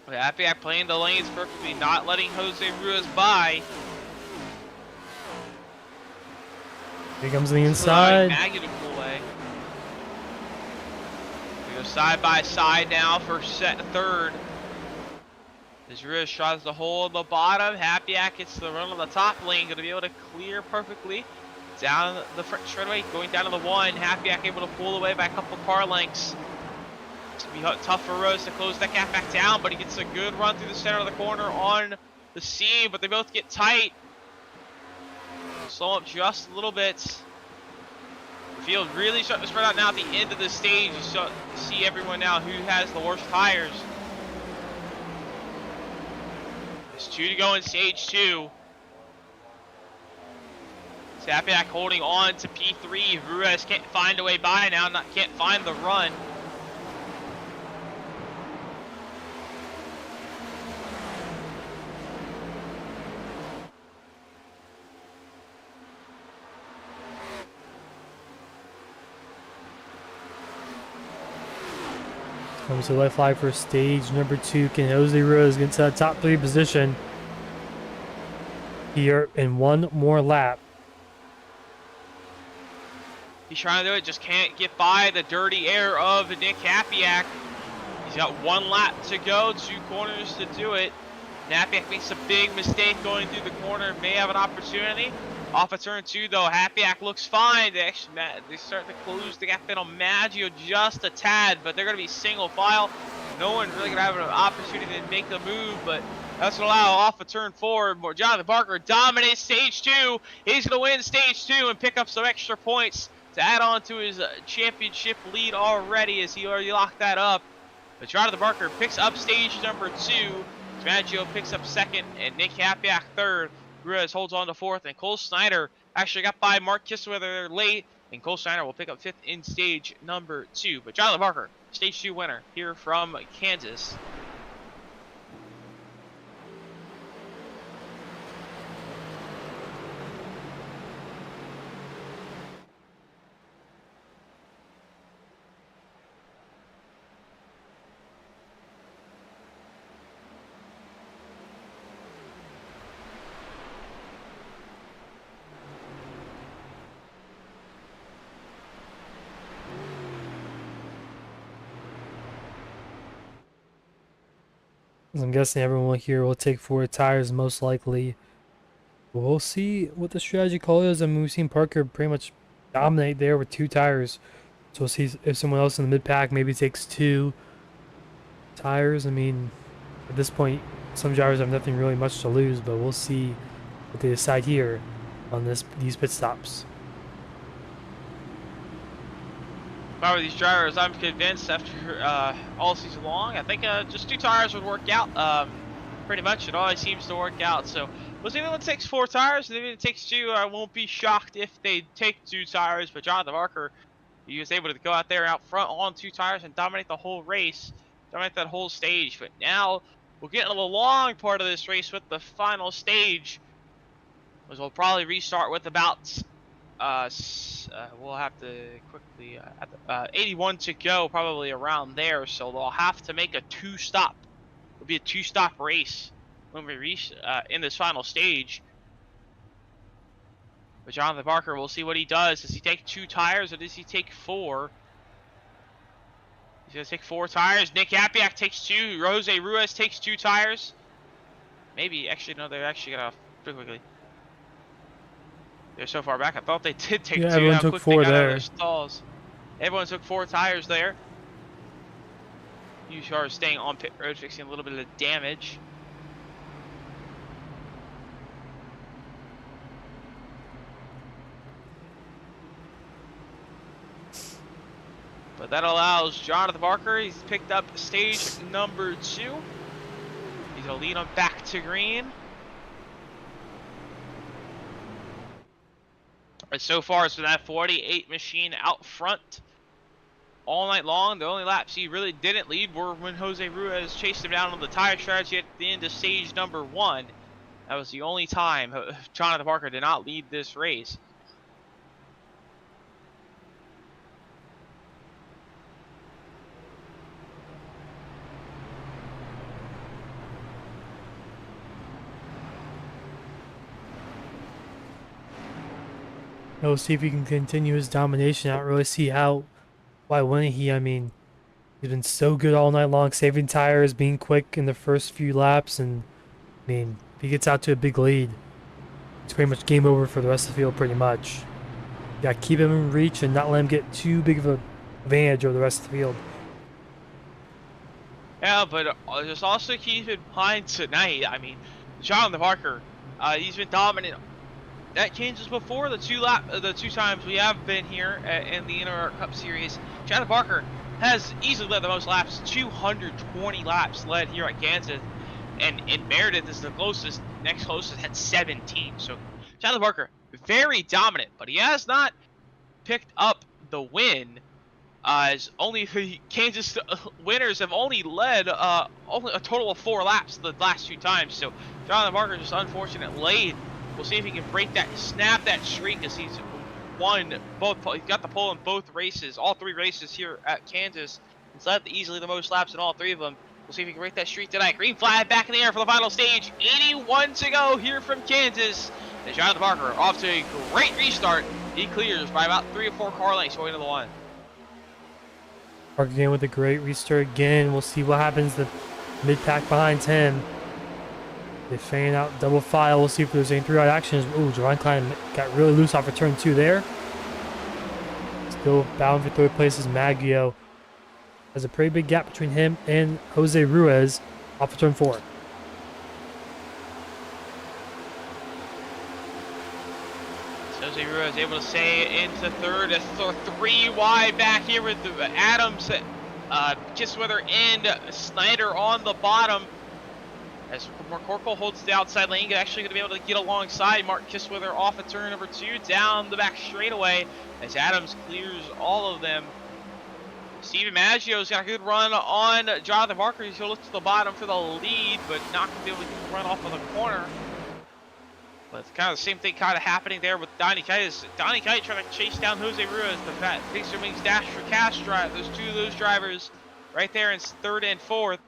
Capiak playing the lanes perfectly, not letting Jose Ruiz by. Here comes the inside. Maggie to pull away. We go side by side now for 3rd. As Ruiz tries to hold the bottom, Capiak gets the run on the top lane, going to be able to clear perfectly. Down the front straightaway, going down to the 1. Capiak able to pull away by a couple car lengths. It's going to be tough for Ruiz to close that gap back down, but he gets a good run through the center of the corner on the C, but they both get tight. Slow up just a little bit. The field really starting to spread out now at the end of the stage. You start to see everyone now who has the worst tires. There's 2 to go in stage 2. Capiak holding on to P3. Ruiz can't find a way by now, can't find the run. Comes to left flag for stage number 2. Can Jose Ruiz get to the top 3 position here in one more lap? He's trying to do it, just can't get by the dirty air of Nick Capiak. He's got 1 lap to go, 2 corners to do it. Capiak makes a big mistake going through the corner, may have an opportunity. Off of turn 2 though, Capiak looks fine. They start to close the gap in on Maggio just a tad, but they're going to be single file. No one really going to have an opportunity to make the move, but that's going to allow off of turn 4. Jonathan Barker dominates stage 2. He's going to win stage 2 and pick up some extra points to add on to his championship lead already, as he already locked that up. But Jonathan Barker picks up stage number 2. Maggio picks up 2nd, and Nick Capiak 3rd. Ruiz holds on to 4th, and Cole Snyder actually got by Mark Kissweather late, and Cole Snyder will pick up 5th in stage number 2. But Jonathan Barker, stage 2 winner here from Kansas. I'm guessing everyone here will take 4 tires most likely. We'll see what the strategy call is. I mean, we've seen Parker pretty much dominate there with 2 tires. So we'll see if someone else in the mid pack maybe takes 2 tires. I mean, at this point, some drivers have nothing really much to lose, but we'll see what they decide here on these pit stops. If I were these drivers, I'm convinced after all season long, I think just 2 tires would work out. Pretty much, it always seems to work out. So we'll see if it takes 4 tires, and if it takes 2, I won't be shocked if they take 2 tires. But Jonathan Barker, he was able to go out there out front on 2 tires and dominate the whole race, dominate that whole stage. But now we'll get into the long part of this race with the final stage, which we'll probably restart with about we'll have to quickly 81 to go, probably around there. So they'll have to make a 2-stop. It'll be a 2-stop race when we reach in this final stage. But Jonathan Parker, we'll see what he does. Does he take 2 tires or does he take 4? He's going to take 4 tires. Nick Apiak takes 2. Jose Ruiz takes 2 tires. Maybe. Actually, no, they're actually got off pretty quickly. They're so far back. I thought they did take 2. Everyone How took quick 4 they got out of there. their stalls. Everyone took 4 tires there. UCR is staying on pit road, fixing a little bit of damage. But that allows Jonathan Barker. He's picked up stage number 2. He's going to lead him back to green. And so far, it's been that 48 machine out front all night long. The only laps he really didn't lead were when Jose Ruiz chased him down on the tire strategy at the end of stage number 1. That was the only time Jonathan Barker did not lead this race. We'll see if he can continue his domination. I don't really see why wouldn't he? I mean, he's been so good all night long, saving tires, being quick in the first few laps, and I mean, if he gets out to a big lead, it's pretty much game over for the rest of the field, pretty much. You gotta keep him in reach and not let him get too big of an advantage over the rest of the field. Yeah, but just also keep in mind tonight, I mean, Jonathan Parker, he's been dominant at Kansas before. The two times we have been here in the NAOR Cup Series, Jonathan Parker has easily led the most laps, 220 laps led here at Kansas, and in Meredith is the closest. Next closest had 17. So Jonathan Parker, very dominant, but he has not picked up the win. As only Kansas winners have only led only a total of 4 laps the last 2 times. So Jonathan Parker just unfortunate late. We'll see if he can break that, snap that streak, as he's won both. He's got the pole in both races, all 3 races here at Kansas. He's led easily the most laps in all 3 of them. We'll see if he can break that streak tonight. Green flag back in the air for the final stage. 81 to go here from Kansas. And Jonathan Parker off to a great restart. He clears by about 3 or 4 car lengths going to the line. Parker again with a great restart again. We'll see what happens. The mid-pack behind him. They fan out double file. We'll see if there's any 3-ride actions. Ooh, Javon Klein got really loose off of turn 2 there. Still bound for 3rd place is Maggio. There's a pretty big gap between him and Jose Ruiz off of turn 4. Jose Ruiz able to stay into 3rd. That's 3 wide back here with Adams, Kisswither, and Snyder on the bottom. As McCorkle holds the outside lane, actually going to be able to get alongside Mark Kisswither off of turn number 2 down the back straightaway as Adams clears all of them. Steven Maggio's got a good run on Jonathan Parker. He'll look to the bottom for the lead, but not going to be able to get the run off of the corner. But it's kind of the same thing kind of happening there with Donnie Kite. Donnie Kite trying to chase down Jose Ruiz. The fat Pixar Wings Dash for Cash drive. There's 2 of those drivers right there in 3rd and 4th.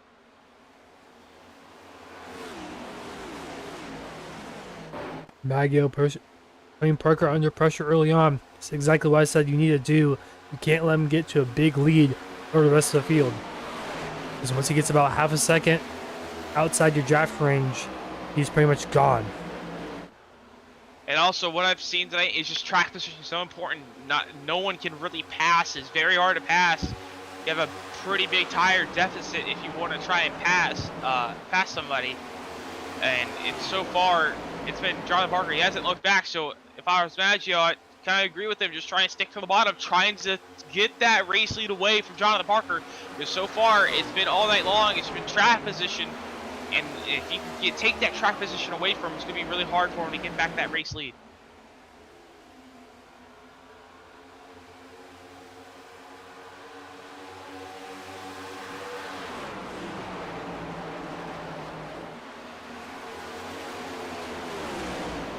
Maggio putting Parker under pressure early on. That's exactly what I said you need to do. You can't let him get to a big lead over the rest of the field. Because once he gets about half a second outside your draft range, he's pretty much gone. And also, what I've seen tonight is just track position so important. No one can really pass. It's very hard to pass. You have a pretty big tire deficit if you want to try and pass somebody. And so far, it's been Jonathan Parker. He hasn't looked back. So if I was Maggio, I'd kind of agree with him. Just try and stick to the bottom, trying to get that race lead away from Jonathan Parker. Because so far, it's been all night long. It's been track position. And if you can take that track position away from him, it's going to be really hard for him to get back that race lead.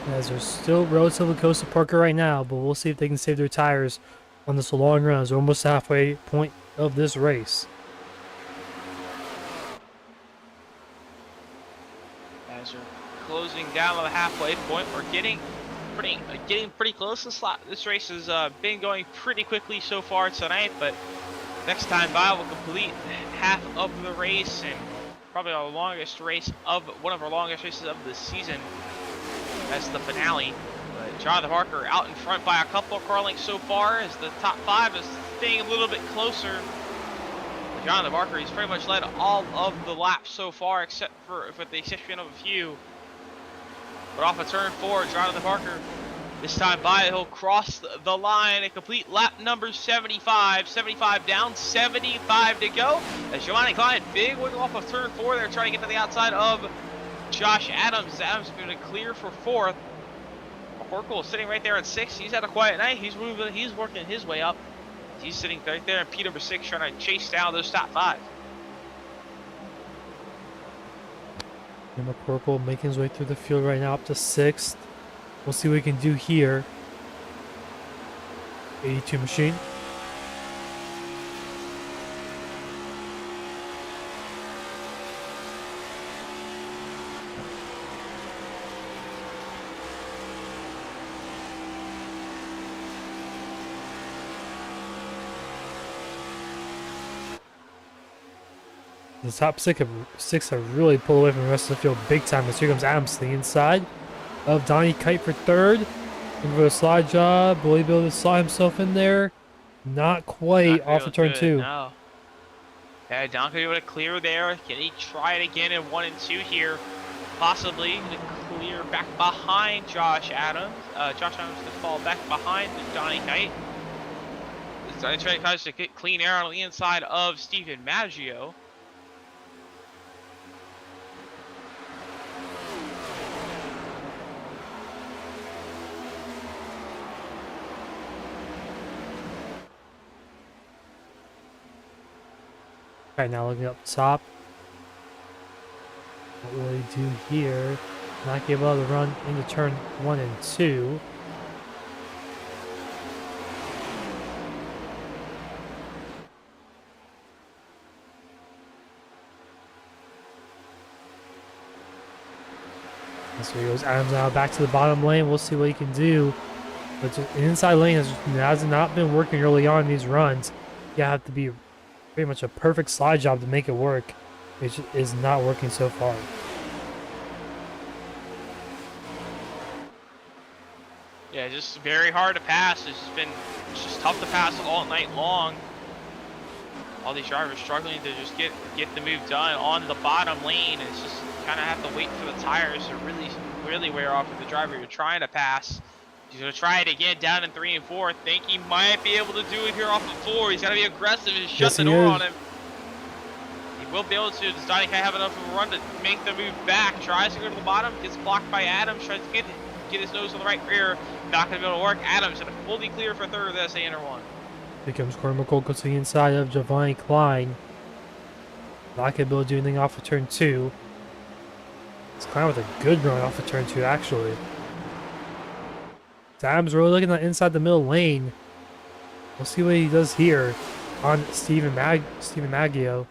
As they're still relatively close to Parker right now, but we'll see if they can save their tires on this long run. As we're almost halfway point of this race. closing down on the halfway point. We're getting pretty close. This race has been going pretty quickly so far tonight, but next time by we'll complete half of the race and probably our longest race of one of our longest races of the season as the finale. But Jonathan Parker out in front by a couple of car lengths so far as the top 5 is staying a little bit closer. But Jonathan Parker, he's pretty much led all of the laps so far, except for with the exception of a few. But off of turn 4, Jonathan Parker, this time by, he'll cross the line and complete lap number 75. 75 down, 75 to go. As Giovanni Klein, big wiggle off of turn 4 there, trying to get to the outside of Josh Adams. Adams is going to clear for 4th. Horkel sitting right there at 6th. He's had a quiet night. He's working his way up. He's sitting right there in P number 6, trying to chase down those top 5. And McCorkle making his way through the field right now up to 6th. We'll see what we can do here. 82 machine. The top 6 have really pulled away from the rest of the field big time. As here comes Adams to the inside of Donnie Kite for 3rd. Looking for a slide job. Will he be able to slide himself in there? Not quite. Off of turn 2. No. Yeah, Don could be able to clear there. Can he try it again in 1 and 2 here? Possibly to clear back behind Josh Adams. Josh Adams to fall back behind Donnie Kite. Donnie Kite tries to get clean air on the inside of Stephen Maggio. Right now, looking up top. What will he do here? Not be able to run into turn 1 and 2. And so he goes Adams now back to the bottom lane. We'll see what he can do. But just the inside lane has not been working early on in these runs. You have to be pretty much a perfect slide job to make it work. It is not working so far. Yeah, just very hard to pass. It's just tough to pass all night long. All these drivers struggling to just get the move done on the bottom lane. It's just kind of have to wait for the tires to really wear off of the driver you're trying to pass. He's going to try it again down in 3 and 4. Think he might be able to do it here off of 4. He's got to be aggressive and shut the door on him. He will be able to. Does Donnie have enough of a run to make the move back? Tries to go to the bottom. Gets blocked by Adams. Tries to get his nose on the right rear. Not going to be able to work. Adams going to fully clear for 3rd as they enter 1. Here comes Corey McCorkle to the inside of Giovanni Klein. Not going to be able to do anything off of turn 2. It's Klein with a good run off of turn 2, actually. Adams really looking at inside the middle lane. We'll see what he does here on Stephen Maggio.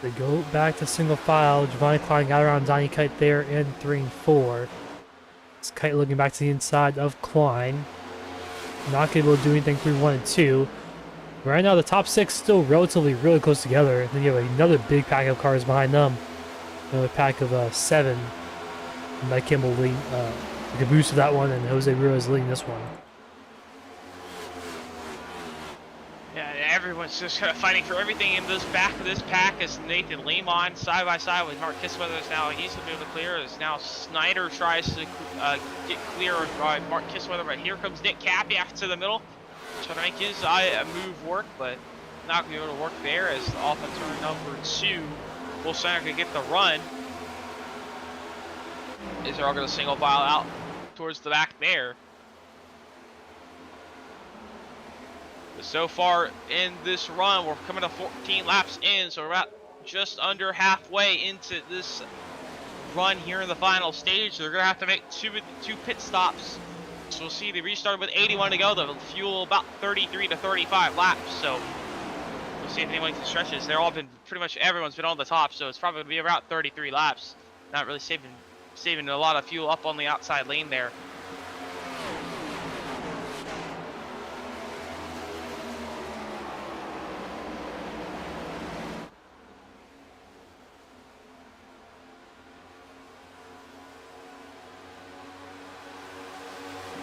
They go back to single file. Giovanni Klein got around Donnie Kite there in 3 and 4. It's Kite looking back to the inside of Klein. Not able to do anything through 1 and 2. Right now, the top 6 still relatively really close together. And then you have another big pack of cars behind them. Another pack of 7. And Mike Kimball leading the caboose of that one, and Jose Ruiz leading this one. Everyone's just fighting for everything in this back of this pack as Nathan Lemon side by side with Mark Kissweathers now. He's going to be able to clear as now Snyder tries to get clear of Mark Kissweather, but here comes Nick Cappy after the middle. Trying to make his move work, but not going to be able to work there as off of turn number 2. Full center could get the run. Is they're all going to single file out towards the back there. But so far in this run, we're coming to 14 laps in, so we're about just under halfway into this run here in the final stage. They're going to have to make two pit stops. So we'll see they restarted with 81 to go. They'll fuel about 33 to 35 laps. So we'll see if anyone can stretch this. They're all been pretty much everyone's been on the top, so it's probably going to be about 33 laps. Not really saving a lot of fuel up on the outside lane there.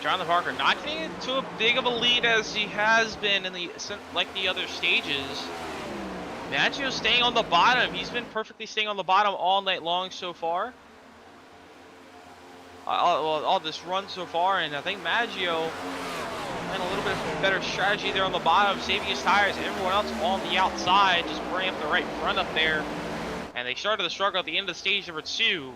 Jonathan Parker not getting into a big of a lead as he has been in the other stages. Maggio staying on the bottom. He's been perfectly staying on the bottom all night long so far. All this run so far, and I think Maggio had a little bit better strategy there on the bottom, saving his tires. Everyone else on the outside, just bringing up the right front up there. And they started the struggle at the end of stage number 2.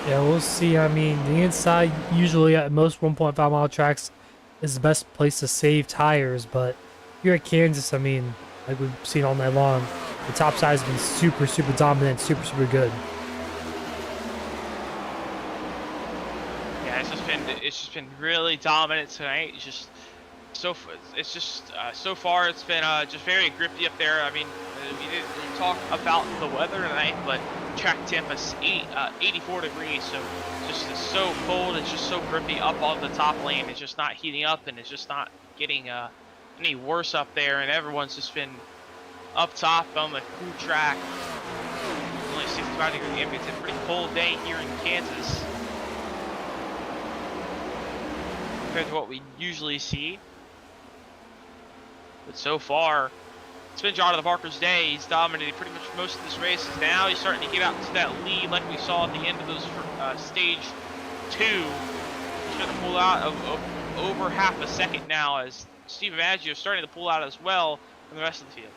Yeah, we'll see. I mean, the inside usually at most 1.5 mile tracks is the best place to save tires, but here at Kansas, I mean, like we've seen all night long, the top side has been super, super dominant, super, super good. Yeah, it's just been really dominant tonight. It's just so far it's been just very grippy up there. I mean, we didn't talk about the weather tonight, but track temp is 84 degrees, so just it's so cold. It's just so grippy up on the top lane. It's just not heating up, and it's just not getting any worse up there. And everyone's just been up top on the cool track. Only 65 degree ambient. It's a pretty cold day here in Kansas compared to what we usually see. But so far, it's been Jonathan Parker's day. He's dominated pretty much most of this race. Now he's starting to get out to that lead like we saw at the end of those stage 2. He's starting to pull out of over half a second now as Steve Maggio is starting to pull out as well from the rest of the field.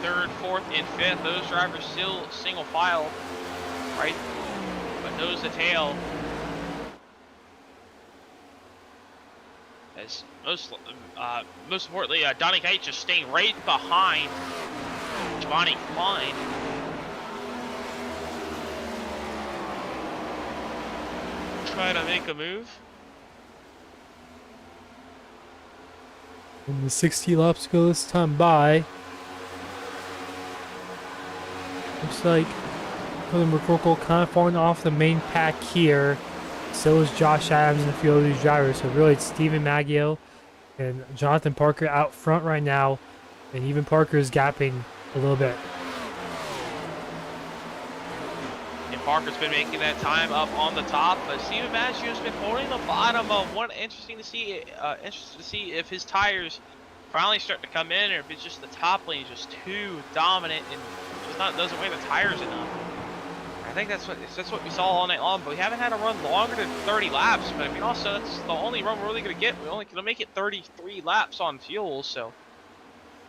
Third, fourth, and fifth, those drivers still single file, right? But nose to tail. As most importantly, Donnie Kite just staying right behind Giovanni Klein. Trying to make a move. And the 60 laps go this time by. Looks like William McCorkle kind of falling off the main pack here. So is Josh Adams and a few of these drivers. So really it's Steven Maggio and Jonathan Parker out front right now. And even Parker is gapping a little bit. And Parker's been making that time up on the top, but Steven Maggio's been holding the bottom. Interested to see if his tires finally start to come in, or if it's just the top lane is just too dominant and doesn't weigh the tires enough. I think that's what we saw all night long, but we haven't had a run longer than 30 laps. But I mean, also that's the only run we're really gonna get. We're only gonna make it 33 laps on fuel, so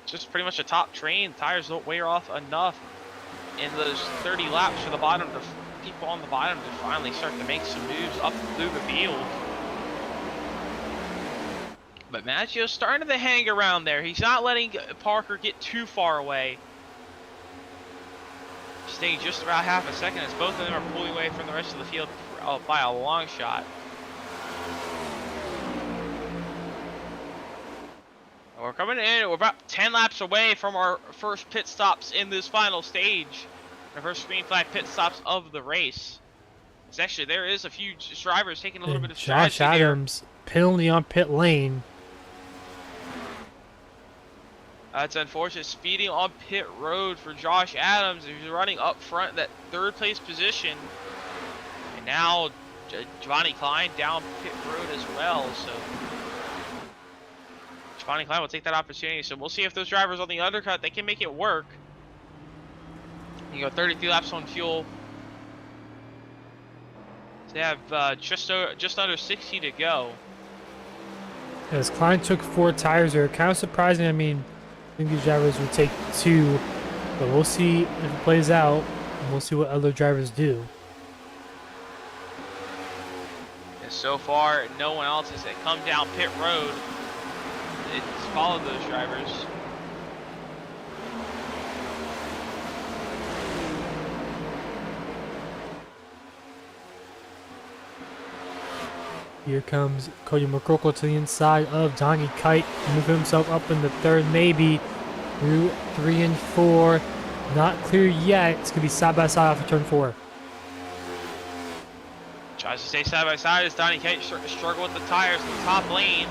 it's just pretty much a top train. Tires don't wear off enough in those 30 laps for the bottom to people on the bottom to finally start to make some moves up through the field. But Maggio's starting to hang around there. He's not letting Parker get too far away. Staying just about half a second as both of them are pulling away from the rest of the field by a long shot. We're coming in. We're about 10 laps away from our first pit stops in this final stage. Our first green flag pit stops of the race. It's actually, there is a few drivers taking a little bit of strategy. Josh Adams, penalty on pit lane. That's unfortunate. Speeding on pit road for Josh Adams. He's running up front, that third place position. And now Giovanni Klein down pit road as well. So Giovanni Klein will take that opportunity. So we'll see if those drivers on the undercut, they can make it work. You go 33 laps on fuel. They have just under 60 to go. As Klein took 4 tires there, kind of surprising. I mean, I think these drivers would take 2, but we'll see if it plays out, and we'll see what other drivers do. And so far, no one else has come down pit road. It's followed those drivers. Here comes Cody McCorkle to the inside of Donnie Kite, moving himself up in the 3rd, maybe through 3 and 4. Not clear yet. It's gonna be side by side off of turn 4. Tries to stay side by side as Donnie Kite starting to struggle with the tires in the top lane.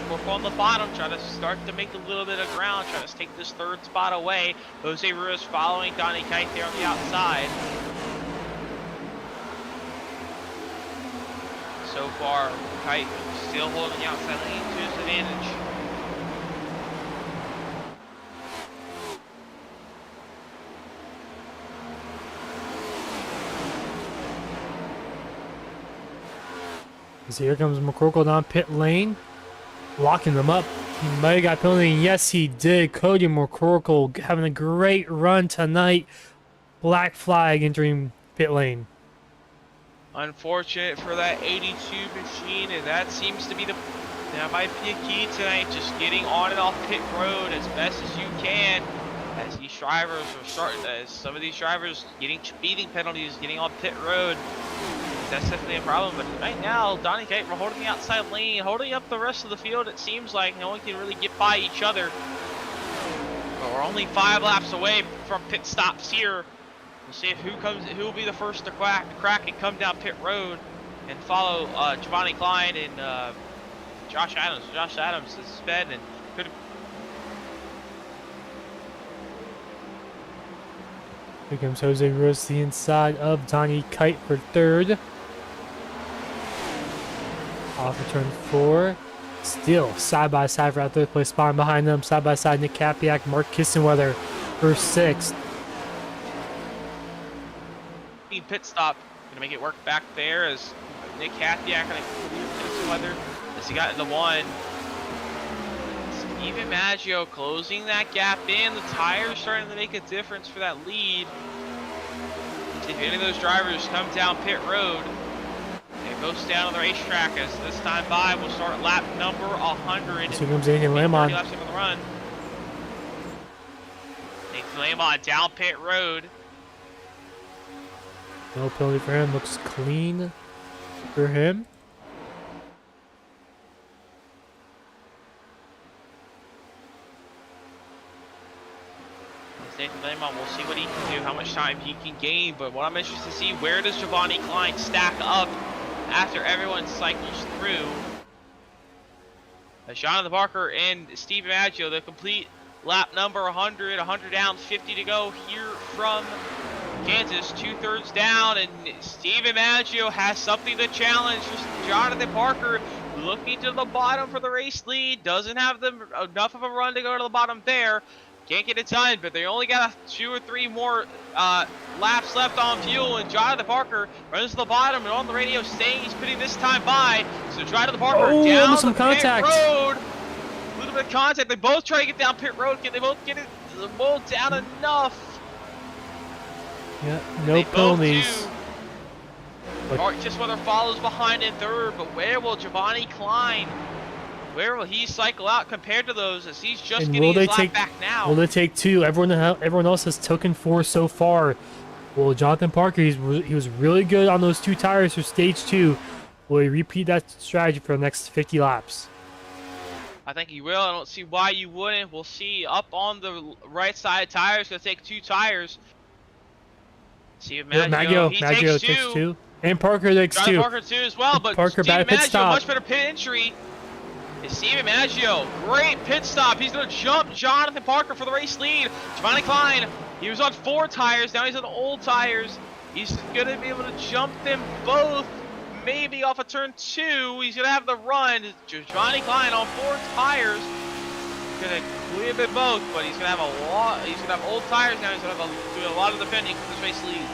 Cork on the bottom, trying to start to make a little bit of ground, trying to take this 3rd spot away. Jose Ruiz following Donnie Kite there on the outside. So far, Kite still holding the outside lane to his advantage. So here comes McCorkle down pit lane, locking them up. He might have got penalty. Yes, he did. Cody McCorkle having a great run tonight. Black flag entering pit lane. Unfortunate for that 82 machine, and that seems to be that might be a key tonight. Just getting on and off pit road as best as you can. As these drivers are as some of these drivers getting speeding penalties, getting on pit road. That's definitely a problem. But right now, Donnie Kite, we're holding the outside lane, holding up the rest of the field. It seems like no one can really get by each other. But we're only 5 laps away from pit stops here. We'll see if who will be the first to crack and come down pit road and follow Giovanni Klein and Josh Adams. Josh Adams is sped and could. Here comes Jose Ruiz to the inside of Donnie Kite for 3rd. Off of turn 4. Still side by side for that 3rd place spot. Behind them, side by side, Nick Kapiak, Mark Kissenweather for 6th. Pit stop, gonna make it work back there as Nick Kapiak and Kissenweather as he got into 1. Steven Maggio closing that gap in. The tires starting to make a difference for that lead. See if any of those drivers come down pit road. They both stay on the racetrack as this time by will start lap number 100. Here comes Nathan Lamont. 30 laps into the run. Nathan Lamont down pit road. No penalty for him. Looks clean for him. Nathan Lamont, we'll see what he can do, how much time he can gain. But what I'm interested to see, where does Giovanni Klein stack up after everyone cycles through? Jonathan Parker and Steve Maggio, the complete lap number 100, 100 down, 50 to go here from Kansas, 2/3 down, and Steven Maggio has something to challenge. Jonathan Parker looking to the bottom for the race lead, doesn't have enough of a run to go to the bottom there. Can't get it done, but they only got 2 or 3 more laps left on fuel, and Jonathan Parker runs to the bottom and on the radio saying he's putting this time by. So Jonathan Parker down the pit road. A little bit of contact. They both try to get down pit road. Can they both get it down enough? Yeah, no penalties. Mark Kissenweather follows behind in 3rd, but where will Giovanni Klein? Where will he cycle out compared to those as he's just getting his lap back now? Will they take 2? Everyone else has taken 4 so far. Well, Jonathan Parker, he was really good on those 2 tires for stage 2. Will he repeat that strategy for the next 50 laps? I think he will. I don't see why you wouldn't. We'll see up on the right side tires. Gonna take 2 tires. See if Maggio takes 2. And Parker takes 2. Parker 2 as well, but Parker Steve bad pit Maggio, stop. much better pit entry. is Steven Maggio. Great pit stop. He's going to jump Jonathan Parker for the race lead. Giovanni Klein, he was on 4 tires. Now he's on old tires. He's going to be able to jump them both. Maybe off of turn 2. He's going to have the run. Giovanni Klein on 4 tires. He's going to clear them both, but he's going to have a lot. He's going to have old tires now. He's going to have do a lot of defending for this race lead.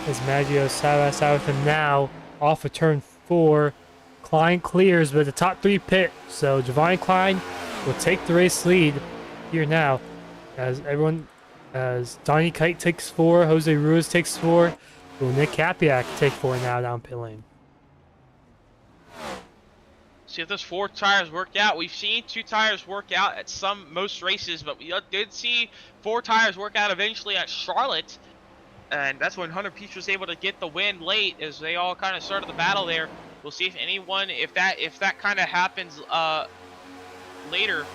As Maggio side by side with him now, off of turn 4. Klein clears, but the top 3 pit. So Giovanni Klein will take the race lead here now. As Donnie Kite takes 4, Jose Ruiz takes 4. Will Nick Capiak take 4 now down pit lane? See if those 4 tires work out. We've seen 2 tires work out at most races, but we did see 4 tires work out eventually at Charlotte. And that's when Hunter Peach was able to get the win late, as they all kind of started the battle there. We'll see if that kind of happens later.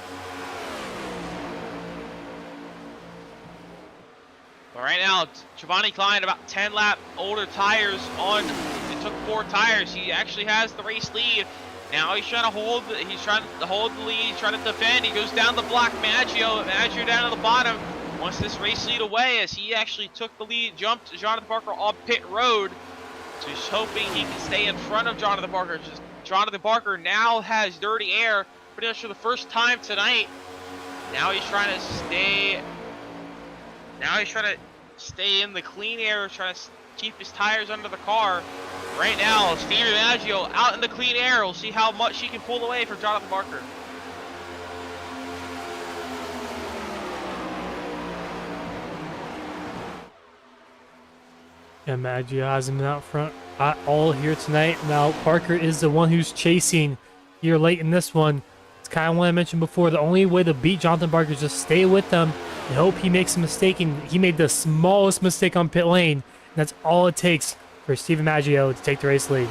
But right now, Giovanni Klein about 10 lap older tires on. It took 4 tires. He actually has the race lead. Now he's trying to hold. He's trying to hold the lead. He's trying to defend. He goes down the block. Maggio down to the bottom. Wants this race lead away, as he actually took the lead, jumped Jonathan Parker on pit road. So he's hoping he can stay in front of Jonathan Parker. Jonathan Parker now has dirty air pretty much for the first time tonight. Now he's trying to stay. Now he's trying to stay in the clean air, trying to keep his tires under the car. Right now, Steven Maggio out in the clean air. We'll see how much he can pull away from Jonathan Parker. Yeah, Maggio has him out front all here tonight. Now Parker is the one who's chasing here late in this one. It's kind of what I mentioned before. The only way to beat Jonathan Parker is just stay with him and hope he makes a mistake. And he made the smallest mistake on pit lane. And that's all it takes for Steven Maggio to take the race lead.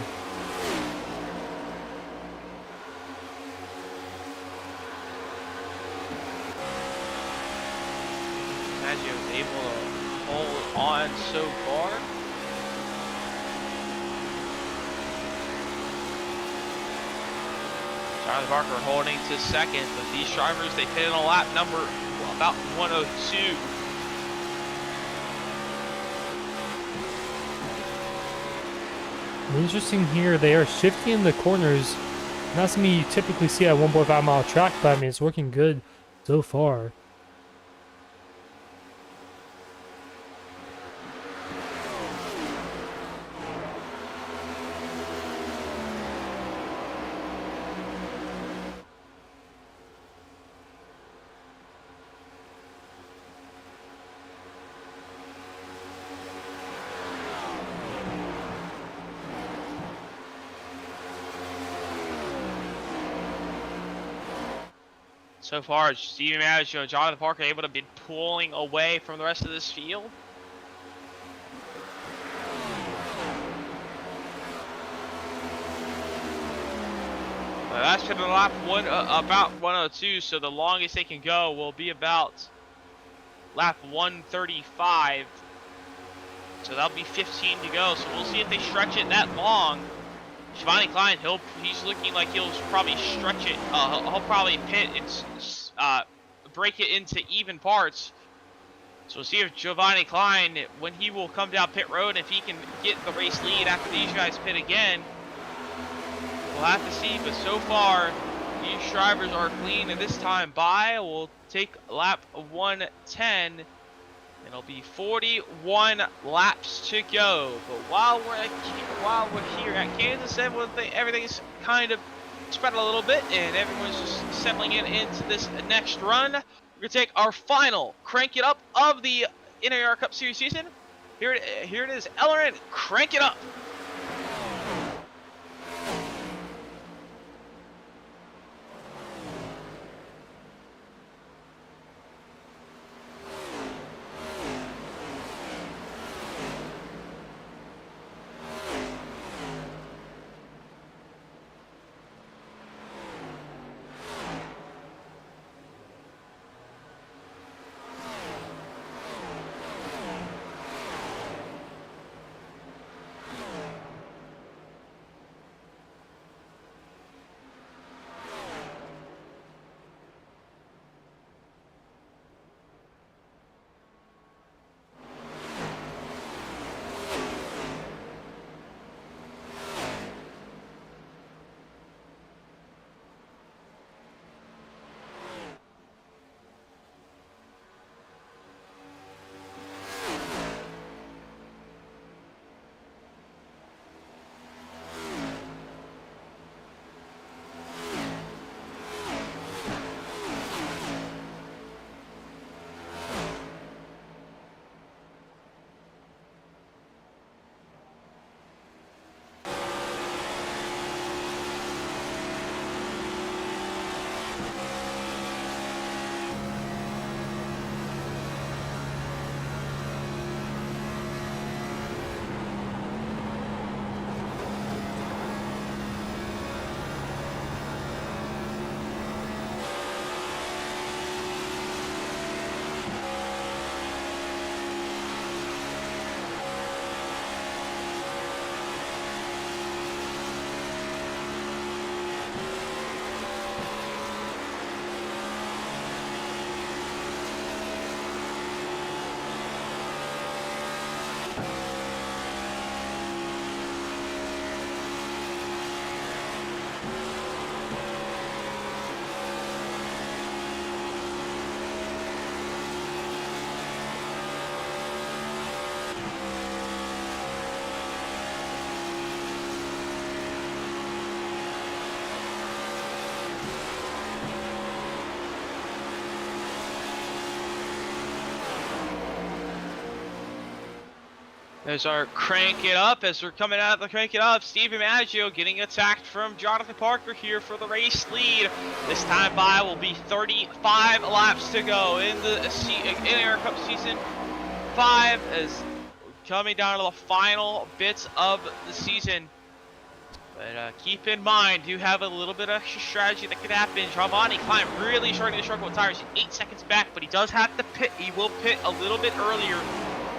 Maggio is able to hold on so far. Jonathan Parker holding to second, but these drivers, they pit in a lap number about 102. Interesting here, they are shifting the corners. Not something you typically see at 1.5 mile track, but I mean, it's working good so far. So far, Steven Maggio and Jonathan Parker able to be pulling away from the rest of this field. That's been the lap about 102, so the longest they can go will be about lap 135. So that'll be 15 to go. So we'll see if they stretch it that long. Giovanni Klein, he's looking like he'll probably stretch it. He'll probably pit and break it into even parts. So we'll see if Giovanni Klein, when he will come down pit road, if he can get the race lead after these guys pit again. We'll have to see, but so far, these drivers are clean, and this time by will take lap 110. It'll be 41 laps to go. But while we're here at Kansas, everything's kind of spread a little bit, and everyone's just settling into this next run. We're gonna take our final crank it up of the NAOR Cup Series season. Here it is, Ellerin, crank it up. As our crank it up, as we're coming out of the crank it up, Steve Maggio getting attacked from Jonathan Parker here for the race lead. This time by will be 35 laps to go in the NAOR Cup Season 5, as coming down to the final bits of the season. But keep in mind, you have a little bit of extra strategy that could happen. Giovanni Klein really starting to struggle with tires. He's 8 seconds back, but he does have to pit. He will pit a little bit earlier.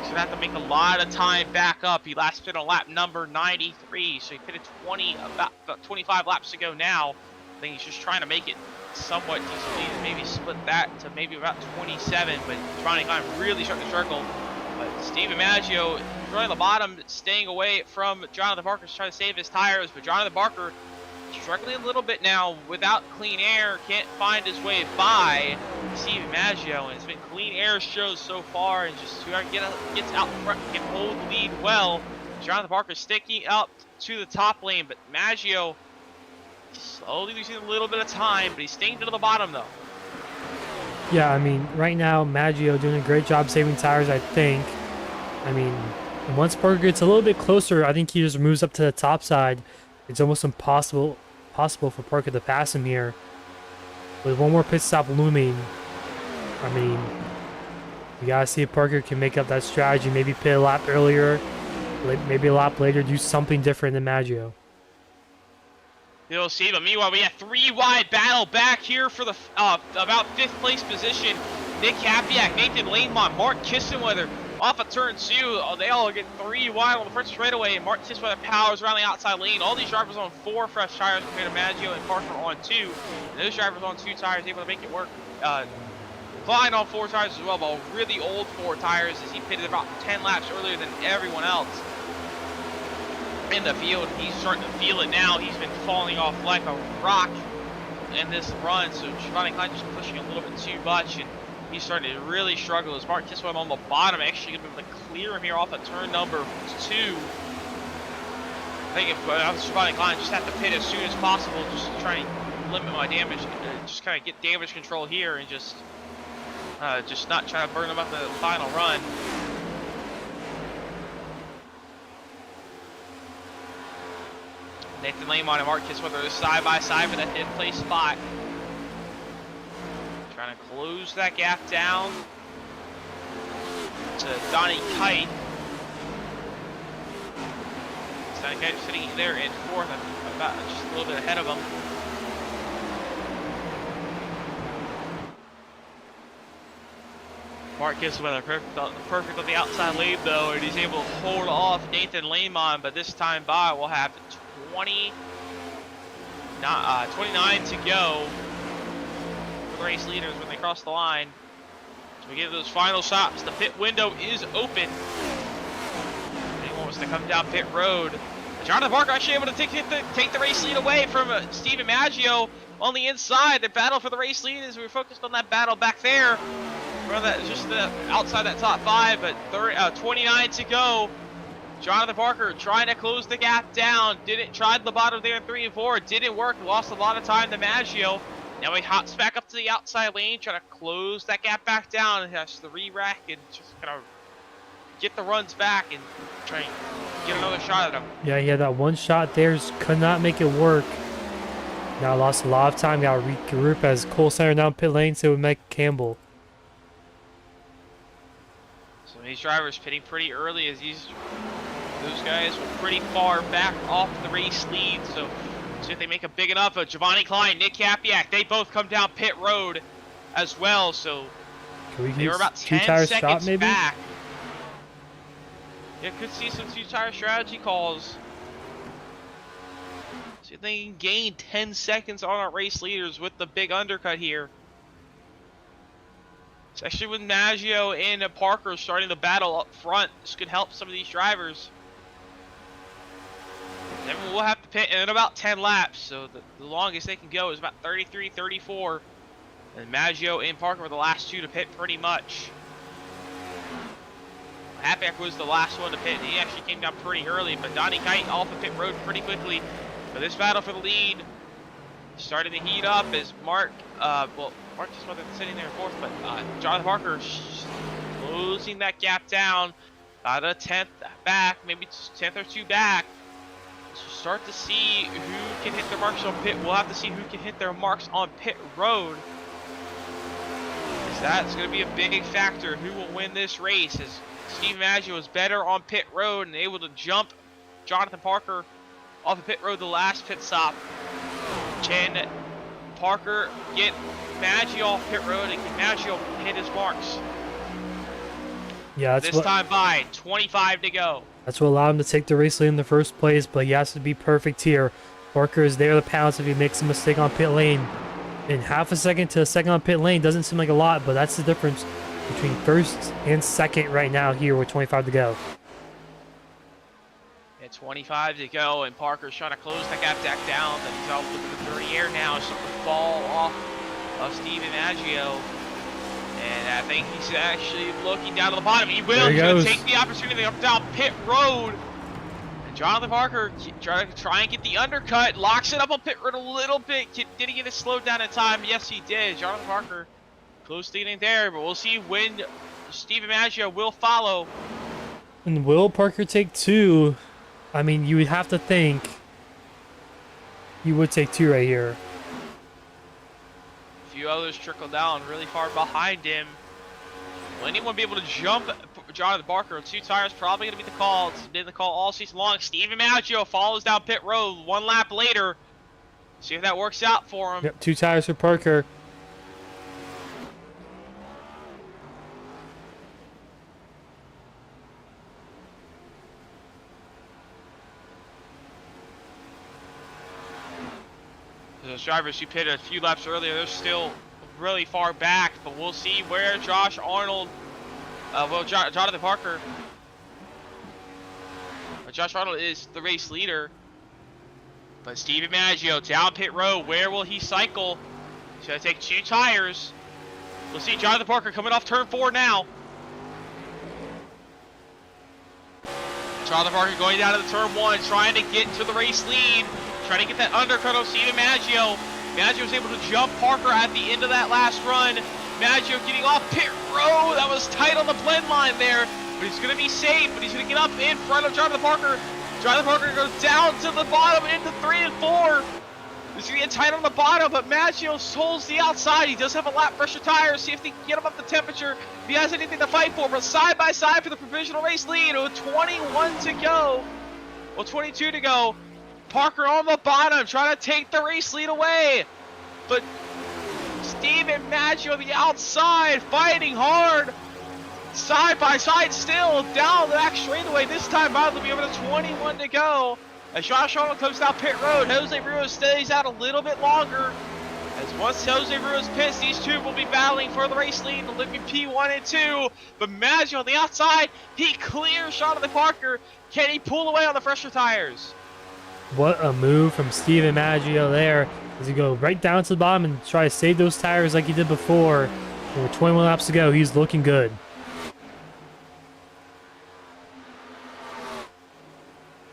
He's gonna have to make a lot of time back up. He last pit on lap number 93, so he pitted about 25 laps to go now. I think he's just trying to make it somewhat decently and maybe split that to maybe about 27. But Giovanni Klein really starting to struggle. But Steven Maggio running the bottom, staying away from Jonathan Parker, trying to save his tires. But Jonathan Parker struggling a little bit now without clean air, can't find his way by Steven Maggio. And it's been clean air shows so far, and just whoever gets out front can hold the lead well. Jonathan Parker sticking up to the top lane, but Maggio slowly losing a little bit of time, but he's staying to the bottom though. Yeah, I mean, right now, Maggio doing a great job saving tires, I think. I mean, and once Parker gets a little bit closer, I think he just moves up to the top side. It's almost impossible for Parker to pass him here. With one more pit stop looming, I mean, you gotta see if Parker can make up that strategy. Maybe pit a lap earlier, maybe a lap later, do something different than Maggio. You'll see, but meanwhile, we have 3 wide battle back here for the about 5th place position. Nick Capiak, Nathan Lanemont, Mark Kissenweather off of turn 2. Oh, they all get 3 wide on the first straightaway, and Mark Kissenweather powers around the outside lane. All these drivers on 4 fresh tires compared to Maggio and Parker on 2. And those drivers on 2 tires able to make it work. Klein on 4 tires as well, but really old 4 tires, as he pitted about 10 laps earlier than everyone else in the field. He's starting to feel it now. He's been falling off like a rock in this run, so Giovanni Klein just pushing a little bit too much, and he's starting to really struggle. As Mark Kiswell on the bottom, actually going to be able to clear him here off of turn number 2. I think if I was Giovanni Klein, just have to pit as soon as possible, just to try and limit my damage, just kind of get damage control here, and just not try to burn him up in the final run. Nathan Lamont and Mark Kisweather side by side for that 5th place spot. Trying to close that gap down to Donnie Kite. Donnie Kite sitting there in 4th, about just a little bit ahead of him. Mark Kisweather perfect on the outside lane though, and he's able to hold off Nathan Lamont, but this time by we'll have 29 to go for the race leaders when they cross the line. So we get those final stops. The pit window is open. Anyone wants to come down pit road. Jonathan Parker actually able to take the race lead away from Steven Maggio on the inside. The battle for the race lead is we're focused on that battle back there. Just outside that top 5, but 29 to go. Jonathan Parker trying to close the gap down. Tried the bottom there in 3 and 4. Didn't work. Lost a lot of time to Maggio. Now he hops back up to the outside lane, trying to close that gap back down. And has to re-rack and just kind of get the runs back and try and get another shot at him. Yeah, he had that one shot there. Could not make it work. Now lost a lot of time. Got to regroup as Cole center down pit lane, so it would make Campbell. So these drivers pitting pretty early, as those guys were pretty far back off the race lead, so see if they make a big enough. Giovanni Klein, Nick Capiak, they both come down pit road as well, so they were about 10 seconds back. Yeah, could see some 2-tire strategy calls. See if they can gain 10 seconds on our race leaders with the big undercut here. Especially with Maggio and Parker starting the battle up front. This could help some of these drivers. Then we'll have to pit in about 10 laps, so the longest they can go is about 33, 34. And Maggio and Parker were the last 2 to pit pretty much. Hapak was the last one to pit, and he actually came down pretty early, but Donnie Kite off the pit road pretty quickly. But this battle for the lead starting to heat up as Mark just wasn't sitting there in 4th, but Jonathan Parker closing that gap down about a tenth back, maybe tenth or two back. So start to see who can hit their marks on pit. We'll have to see who can hit their marks on pit road. That's going to be a big factor. Who will win this race? As Steve Maggio was better on pit road and able to jump Jonathan Parker off the pit road the last pit stop. Can Parker get Maggio off pit road and can Maggio hit his marks? Yeah, this time by 25 to go. That's what allowed him to take the race lead in the first place, but he has to be perfect here. Parker is there to pounce if he makes a mistake on pit lane. And half a second to a second on pit lane doesn't seem like a lot, but that's the difference between first and second right now here with 25 to go. At 25 to go, and Parker's trying to close the gap back down. But he's out looking the air now, starting to fall off of Steven Maggio. And I think he's actually looking down to the bottom. He will. He's going to take the opportunity up down pit road. And Jonathan Parker try and get the undercut. Locks it up on pit road a little bit. Did he get it slowed down in time? Yes, he did. Jonathan Parker close leading there, but we'll see when Steven Maggio will follow. And will Parker take two? I mean, you would have to think he would take two right here. A few others trickle down really far behind him. Will anyone be able to jump Jonathan Parker? Two tires probably going to be the call. It's been the call all season long. Steven Maggio follows down pit road one lap later. See if that works out for him. Yep, two tires for Parker. Those drivers who pitted a few laps earlier, they're still really far back, but we'll see where Josh Arnold, Jonathan Parker, Josh Arnold is the race leader. But Steven Maggio down pit road, where will he cycle? He's going to take two tires. We'll see Jonathan Parker coming off turn 4 now. Jonathan Parker going down to the turn 1, trying to get to the race lead. Trying to get that undercut on Steven Maggio. Maggio was able to jump Parker at the end of that last run. Maggio getting off pit road. That was tight on the blend line there. But he's going to be safe. But he's going to get up in front of Jonathan Parker. Jonathan Parker goes down to the bottom into 3 and 4. He's going to get tight on the bottom. But Maggio holds the outside. He does have a lap pressure tire. See if they can get him up the temperature. If he has anything to fight for. But side by side for the provisional race lead. With 21 to go. Well, 22 to go. Parker on the bottom, trying to take the race lead away. But Steven Maggio on the outside, fighting hard. Side by side still, down the back straightaway. This time, Bradley will be over to 21 to go. As Josh Arnold comes down pit road, Jose Rios stays out a little bit longer. As once Jose Rios pits, these two will be battling for the race lead, living P1 and 2. But Maggio on the outside, he clears Jonathan Parker. Can he pull away on the fresher tires? What a move from Steven Maggio there as he go right down to the bottom and try to save those tires like he did before. And with 21 laps to go, he's looking good.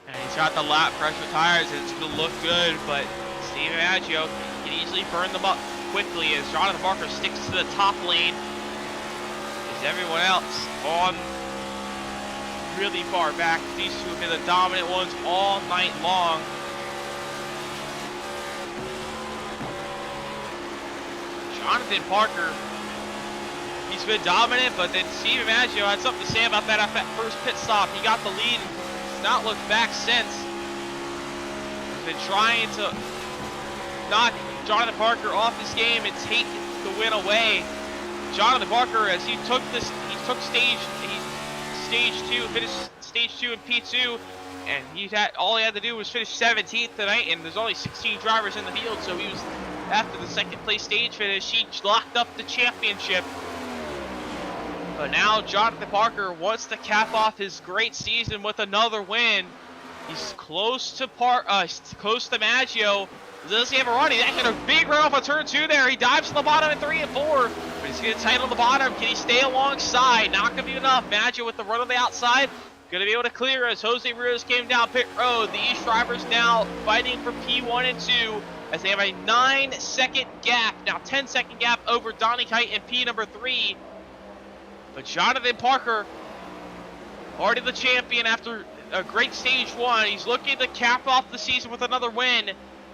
And he's got the lap pressure tires and it's going to look good, but Steven Maggio can easily burn them up quickly as Jonathan Parker sticks to the top lane. As everyone else on really far back. These two have been the dominant ones all night long. Jonathan Parker, he's been dominant, but then Steven Maggio had something to say about that at that first pit stop. He got the lead, he's not looked back since. He's been trying to knock Jonathan Parker off his game and take the win away. Jonathan Parker, as he took stage 2, finished stage 2 in P2, and all he had to do was finish 17th tonight, and there's only 16 drivers in the field, so he was, after the second place stage finish, he locked up the championship. But now Jonathan Parker wants to cap off his great season with another win. He's close to Maggio. Does he have a run? He had a big run off of turn 2 there. He dives to the bottom at 3 and 4. But he's getting tight on the bottom. Can he stay alongside? Not going to be enough. Maggio with the run on the outside. Going to be able to clear as Jose Rios came down pit road. These drivers now fighting for P1 and 2 as they have a 9-second gap. Now 10-second gap over Donnie Kite in P number 3. But Jonathan Parker Already the champion after a great stage 1. He's looking to cap off the season with another win.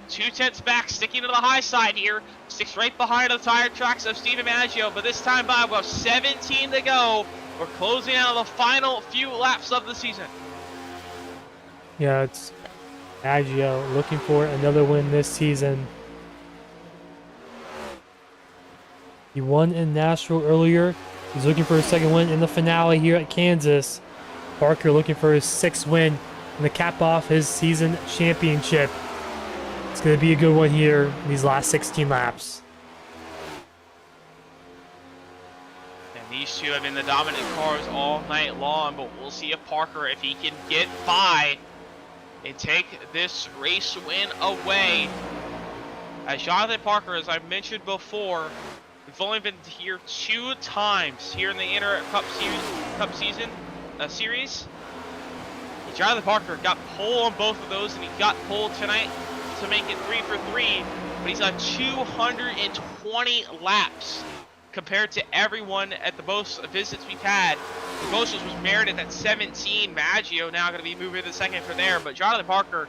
2/10 back, sticking to the high side here. Sticks right behind the tire tracks of Steve Maggio, but this time by, we have 17 to go. We're closing out the final few laps of the season. Yeah, it's Maggio looking for another win this season. He won in Nashville earlier. He's looking for a second win in the finale here at Kansas. Parker looking for his 6th win and to cap off his season championship. It's going to be a good one here in these last 16 laps. And these two have been the dominant cars all night long, but we'll see if Parker, if he can get by and take this race win away. As Jonathan Parker, as I mentioned before, we've only been here 2 times here in the Inter Cup series. Jonathan Parker got pole on both of those, and he got pole tonight to make it 3 for 3. But he's on 220 laps compared to everyone at the most visits we've had. The most was Meredith at 17. Maggio now going to be moving to the second for there. But Jonathan Parker,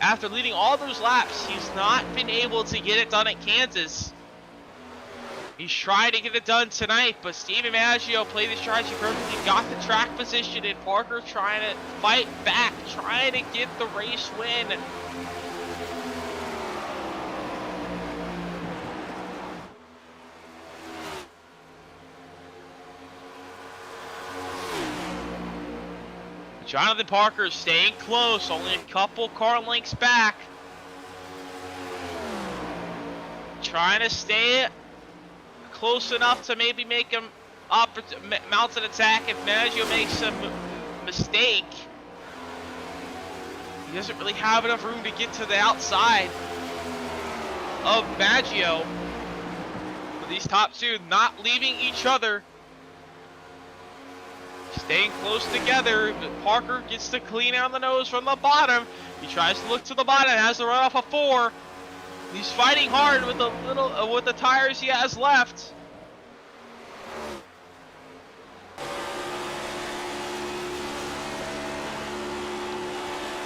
after leading all those laps, he's not been able to get it done at Kansas. He's trying to get it done tonight, but Steven Maggio played the strategy perfectly, got the track position, and Parker trying to fight back, trying to get the race win. Jonathan Parker staying close, only a couple car lengths back. Trying to stay close enough to maybe make him mount an attack if Maggio makes a mistake. He doesn't really have enough room to get to the outside of Maggio. But these top two not leaving each other. Staying close together, but Parker gets to clean out the nose from the bottom. He tries to look to the bottom, has to run off a 4. He's fighting hard with with the tires he has left.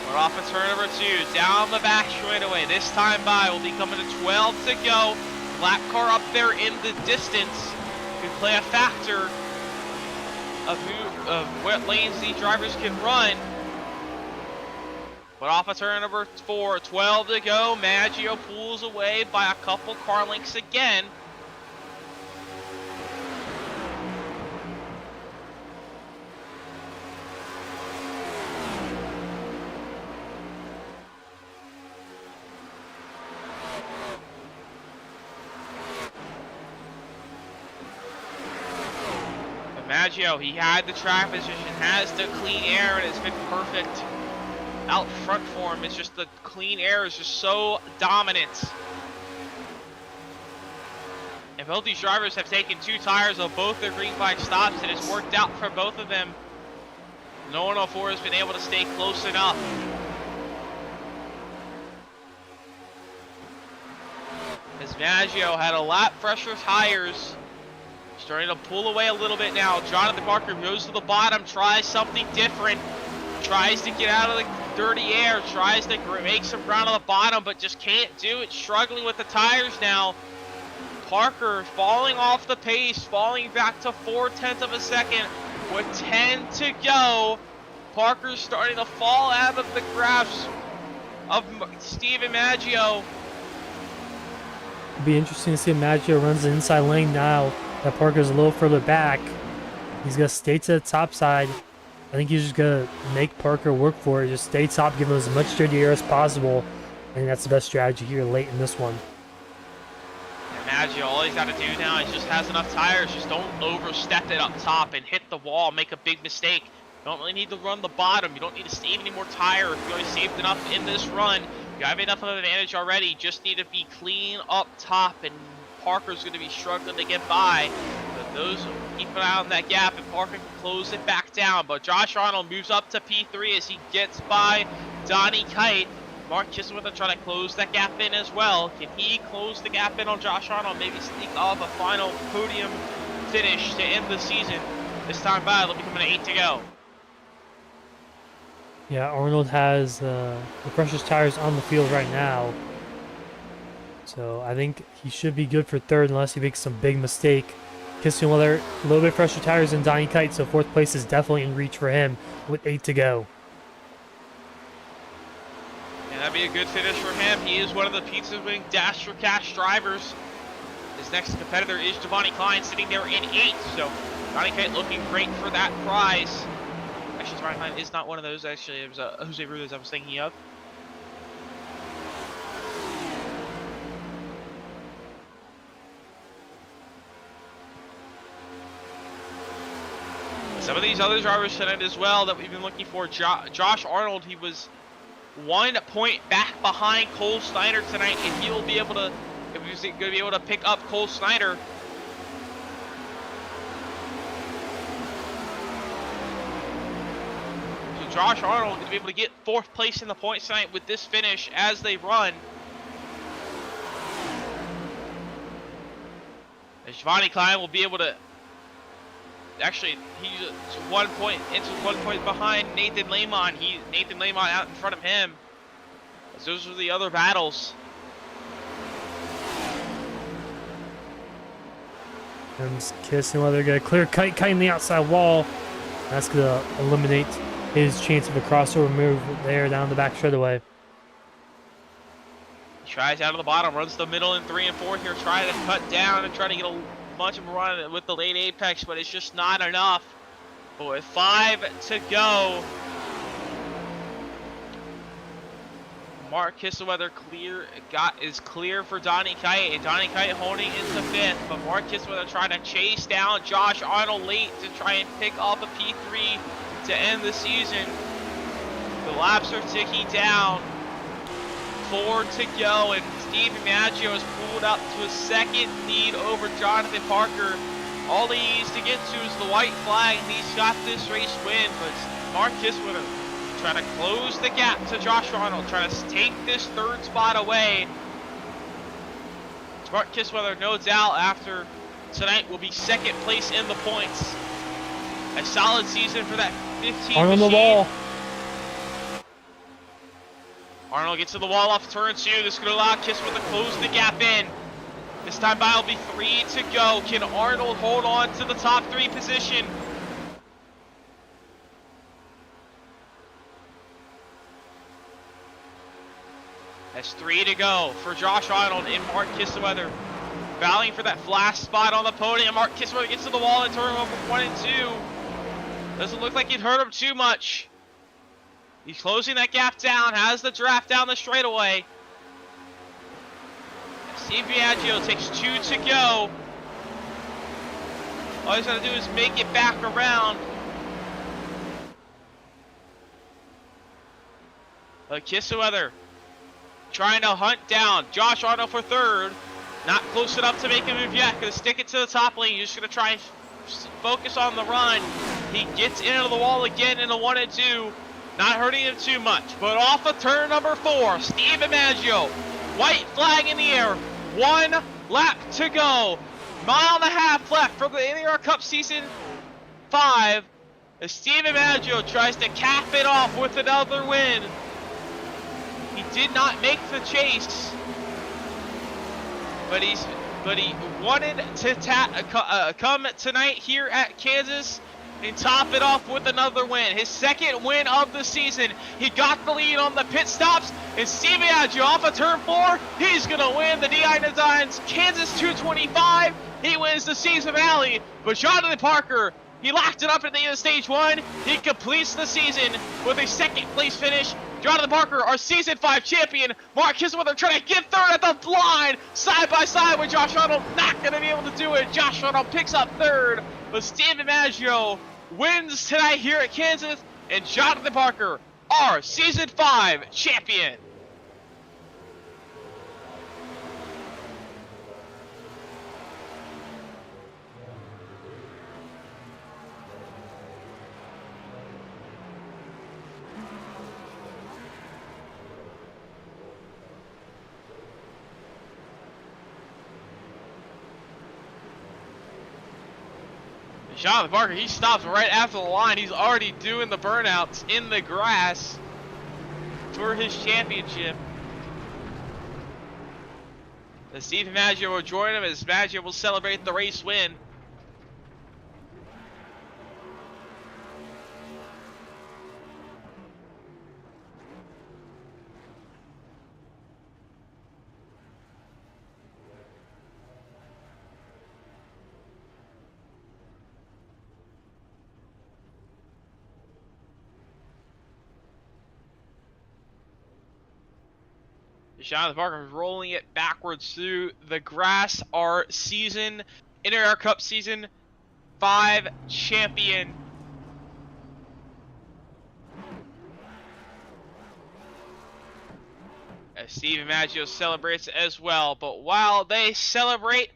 We're off of turn number 2, down the back straightaway. This time by will be coming to 12 to go. Lap car up there in the distance could play a factor of what lanes these drivers can run. But off of turn number 4, 12 to go. Maggio pulls away by a couple car lengths again. Maggio, he had the track position, has the clean air, and it's been perfect out front for him. It's just the clean air is just so dominant. And both these drivers have taken 2 tires of both their green flag stops, and it's worked out for both of them. No one on 4 has been able to stay close enough. As Maggio had a lot fresher tires, starting to pull away a little bit now. Jonathan Parker goes to the bottom, tries something different, tries to get out of the dirty air, tries to make some ground on the bottom, but just can't do it. Struggling with the tires now. Parker falling off the pace, falling back to 4/10 of a second with 10 to go. Parker's starting to fall out of the grasp of Steven Maggio. It'll be interesting to see if Maggio runs the inside lane now that Parker's a little further back. He's going to stay to the top side. I think he's just going to make Parker work for it. Just stay top, give him as much dirty air as possible. I think that's the best strategy here late in this one. And Maggio, all he's got to do now is just has enough tires. Just don't overstep it up top and hit the wall, make a big mistake. You don't really need to run the bottom. You don't need to save any more tire. If you already saved enough in this run, you have enough of an advantage already. You just need to be clean up top, and Parker's going to be struggling to get by. But those keep an eye on that gap, and Parker can close it back down. But Josh Arnold moves up to P3 as he gets by Donnie Kite. Mark Chisholm trying to close that gap in as well. Can he close the gap in on Josh Arnold? Maybe sneak off a final podium finish to end the season. This time by, it'll be coming to 8 to go. Yeah, Arnold has the freshest tires on the field right now. So I think he should be good for third unless he makes some big mistake. Kissenweather, a little bit fresher tires than Donnie Kite, so fourth place is definitely in reach for him with 8 to go. And that'd be a good finish for him. He is one of the Pizza Wing Dash for Cash drivers. His next competitor is Devonnie Klein, sitting there in 8th. So Donnie Kite looking great for that prize. Actually, Devonnie Klein is not one of those. Actually, it was Jose Ruiz I was thinking of. Some of these other drivers tonight as well that we've been looking for. Josh Arnold, he was 1 point back behind Cole Snyder tonight, and he will be able to, if he's going to be able to pick up Cole Snyder. So Josh Arnold going to be able to get 4th place in the points tonight with this finish as they run. As Giovanni Klein will be able to, actually, he's 1 point into 1 point behind Nathan Lamont. Nathan Lamont out in front of him. As those are the other battles. And Kissenweather got a clear kite in the outside wall. That's going to eliminate his chance of a crossover move there down the back straightaway. He tries out of the bottom, runs the middle in 3 and 4 here, trying to cut down and try to get a much of a run with the late apex, but it's just not enough. But with 5 to go, Mark Kissenweather is clear for Donnie Kite, and Donnie Kite holding into 5th. But Mark Kissenweather trying to chase down Josh Arnold late to try and pick up a P3 to end the season. The laps are ticking down. 4 to go, and Steve Maggio has pulled up to a 2nd lead over Jonathan Parker. All he needs to get to is the white flag, and he's got this race win. But Mark Kissenweather trying to close the gap to Josh Arnold, trying to take this 3rd spot away. Mark Kissenweather, no doubt, after tonight will be 2nd place in the points. A solid season for that 15 Arnold on machine. the wall. Arnold gets to the wall off turn 2. This is going to allow Kissenweather to close the gap in. This time by will be 3 to go. Can Arnold hold on to the top 3 position? That's 3 to go for Josh Arnold and Mark Kissenweather. Battling for that last spot on the podium. Mark Kissenweather gets to the wall in turn 1 and 2. Doesn't look like it hurt him too much. He's closing that gap down, has the draft down the straightaway. Steve Biagio takes 2 to go. All he's got to do is make it back around. But Kissenweather trying to hunt down Josh Arnold for 3rd. Not close enough to make a move yet. Gonna stick it to the top lane. You're just gonna try and focus on the run. He gets into the wall again in a 1 and 2. Not hurting him too much, but off of turn number 4, Steve Maggio, white flag in the air, 1 lap to go, 1.5 miles left for the NAOR Cup Season 5, as Steve Maggio tries to cap it off with another win. He did not make the chase, but he wanted to come tonight here at Kansas and top it off with another win. His 2nd win of the season. He got the lead on the pit stops, and Steve Biagio off of turn 4. He's going to win the di9 Designs Kansas 225. He wins the season finale, but Jonathan Parker, he locked it up at the end of stage 1. He completes the season with a 2nd place finish. Jonathan Parker, our season 5 champion. Mark Kissenweather trying to get 3rd at the line, side by side with Josh Arnold. Not going to be able to do it. Josh Arnold picks up 3rd. But Steve Maggio wins tonight here at Kansas, and Jonathan Parker, our Season 5 champion. Jonathan Parker, he stops right after the line. He's already doing the burnouts in the grass for his championship. Steve Maggio will join him as Maggio will celebrate the race win. Jonathan Parker is rolling it backwards through the grass. Our season, NAOR Cup Season 5 champion. As Steve Maggio celebrates as well. But while they celebrate,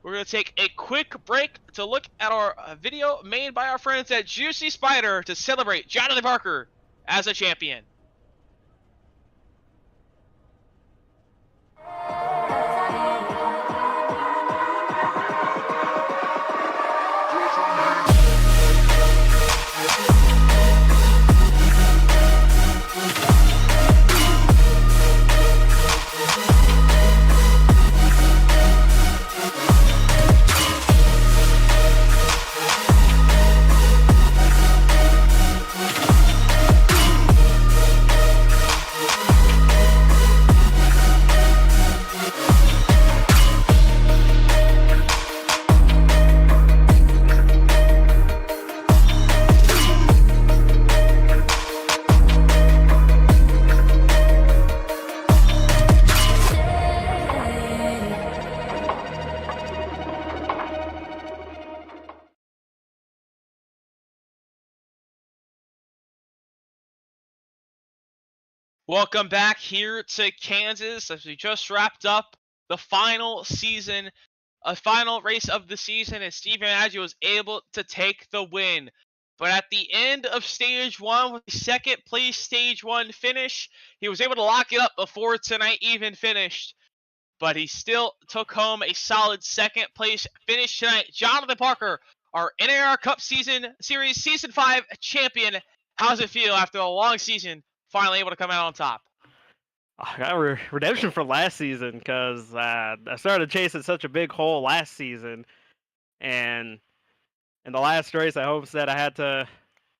we're going to take a quick break to look at our video made by our friends at Juicy Spider to celebrate Jonathan Parker as a champion. Welcome back here to Kansas as we just wrapped up the final season, a final race of the season, and Steve Maggio was able to take the win. But at the end of stage one, with the second place stage one finish, he was able to lock it up before tonight even finished. But he still took home a solid second place finish tonight. Jonathan Parker, our NAR Cup Series Season 5 champion. How does it feel after a long season, finally able to come out on top? I got redemption for last season because I started chasing such a big hole last season, and in the last race, I homestead, I had to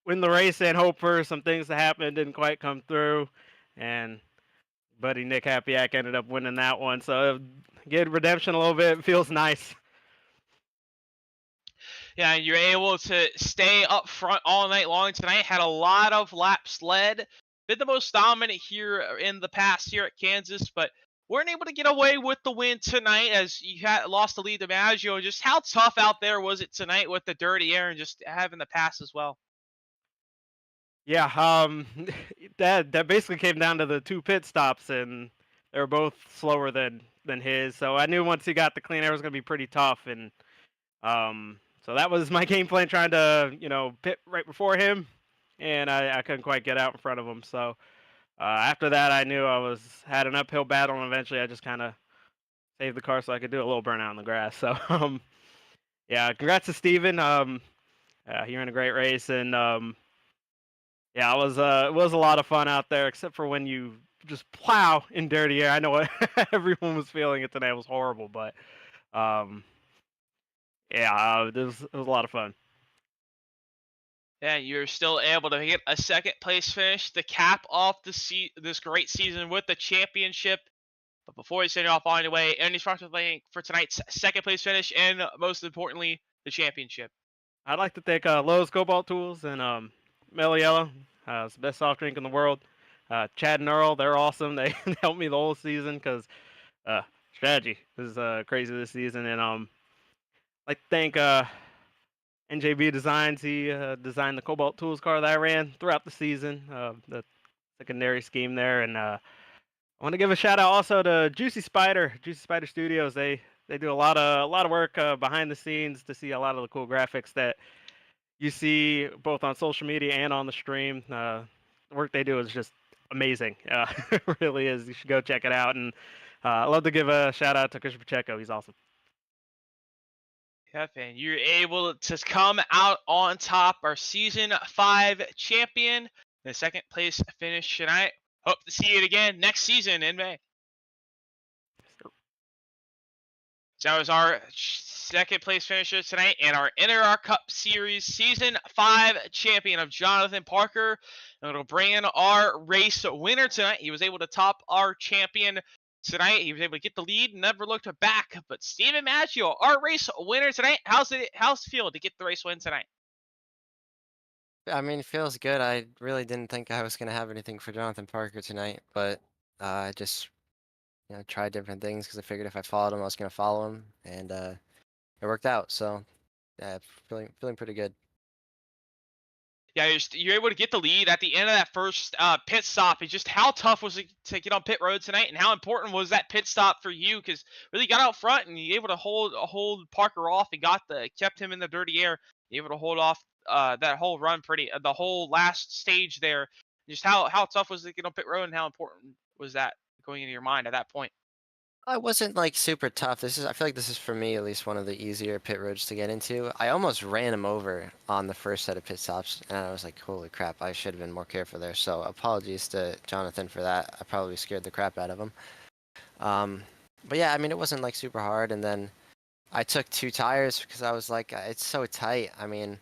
win the race and hope for some things to happen. It didn't quite come through, and buddy Nick Happyack ended up winning that one. So get redemption a little bit. It feels nice. Yeah, you're able to stay up front all night long tonight. Had a lot of laps led. Been the most dominant here in the past here at Kansas, but weren't able to get away with the win tonight as you had lost the lead to Maggio. Just how tough out there was it tonight with the dirty air and just having the pass as well? Yeah, that basically came down to the two pit stops, and they were both slower than his. So I knew once he got the clean air, it was going to be pretty tough, and so that was my game plan, trying to pit right before him, and I couldn't quite get out in front of him. So after that, I knew I had an uphill battle, and eventually I just kind of saved the car so I could do a little burnout in the grass. So yeah, congrats to Steven. He ran a great race, and yeah, it was a lot of fun out there, except for when you just plow in dirty air. I know what everyone was feeling it today. It was horrible, but yeah, it was a lot of fun. Yeah, you're still able to get a second place finish to cap off this great season with the championship. But before we send it off on your way, any responsibility for tonight's second place finish and most importantly, the championship? I'd like to thank Lowe's Cobalt Tools and Mellow Yellow. It's the best soft drink in the world. Chad and Earl, they're awesome. They helped me the whole season because strategy is crazy this season. And I'd like to thank NJB Designs. He designed the Cobalt Tools car that I ran throughout the season. The secondary scheme there, and I want to give a shout out also to Juicy Spider Studios. They do a lot of work behind the scenes to see a lot of the cool graphics that you see both on social media and on the stream. The work they do is just amazing. It really is. You should go check it out. And I'd love to give a shout out to Christian Pacheco. He's awesome. Yep, and you're able to come out on top, our season 5 champion, the second place finish tonight. Hope to see it again next season in May. So that was our second place finisher tonight and our NAOR Cup Series Season 5 champion of Jonathan Parker. And it'll bring in our race winner tonight. He was able to top our champion tonight. He was able to get the lead and never looked back. But Steven Maggio, our race winner tonight. How's it feel to get the race win tonight? I mean, it feels good. I really didn't think I was gonna have anything for Jonathan Parker tonight, but I just tried different things because I figured if I followed him, I was gonna follow him, and it worked out. So yeah, feeling pretty good. Yeah, you're able to get the lead at the end of that first pit stop. It's just how tough was it to get on pit road tonight, and how important was that pit stop for you? Because really got out front and you able to hold Parker off and kept him in the dirty air. You able to hold off that whole run the whole last stage there. Just how tough was it to get on pit road, and how important was that going into your mind at that point? I wasn't like super tough. I feel like this is for me at least one of the easier pit roads to get into. I almost ran him over on the first set of pit stops, and I was like, holy crap, I should have been more careful there. So apologies to Jonathan for that. I probably scared the crap out of him. But yeah, I mean, it wasn't like super hard. And then I took 2 tires because I was like, it's so tight. I mean,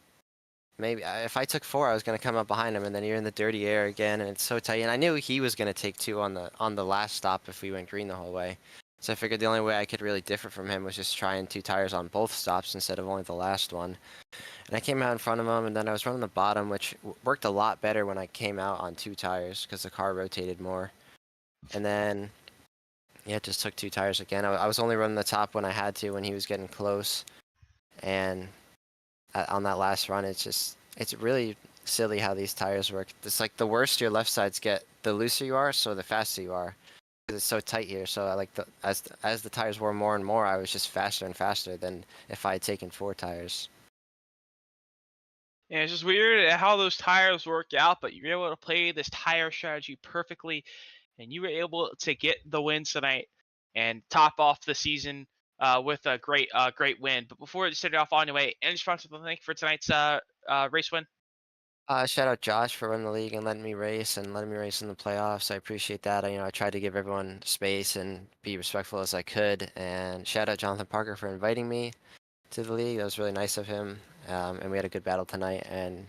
maybe if I took 4, I was gonna come up behind him, and then you're in the dirty air again, and it's so tight. And I knew he was gonna take 2 on the last stop if we went green the whole way. So I figured the only way I could really differ from him was just trying 2 tires on both stops instead of only the last one. And I came out in front of him, and then I was running the bottom, which worked a lot better when I came out on 2 tires because the car rotated more. And then yeah, just took 2 tires again. I was only running the top when I had to when he was getting close, and on that last run, it's really silly how these tires work. It's like the worse your left sides get, the looser you are, so the faster you are. Because it's so tight here. So I like as the tires wore more and more, I was just faster and faster than if I had taken 4 tires. Yeah, it's just weird how those tires work out, but you're able to play this tire strategy perfectly, and you were able to get the win tonight and top off the season with a great win. But before we set it off on your way, any responsible thank you for tonight's race win? Shout out Josh for running the league and letting me race in the playoffs. I appreciate that. I tried to give everyone space and be respectful as I could. And shout out Jonathan Parker for inviting me to the league. That was really nice of him. And we had a good battle tonight. And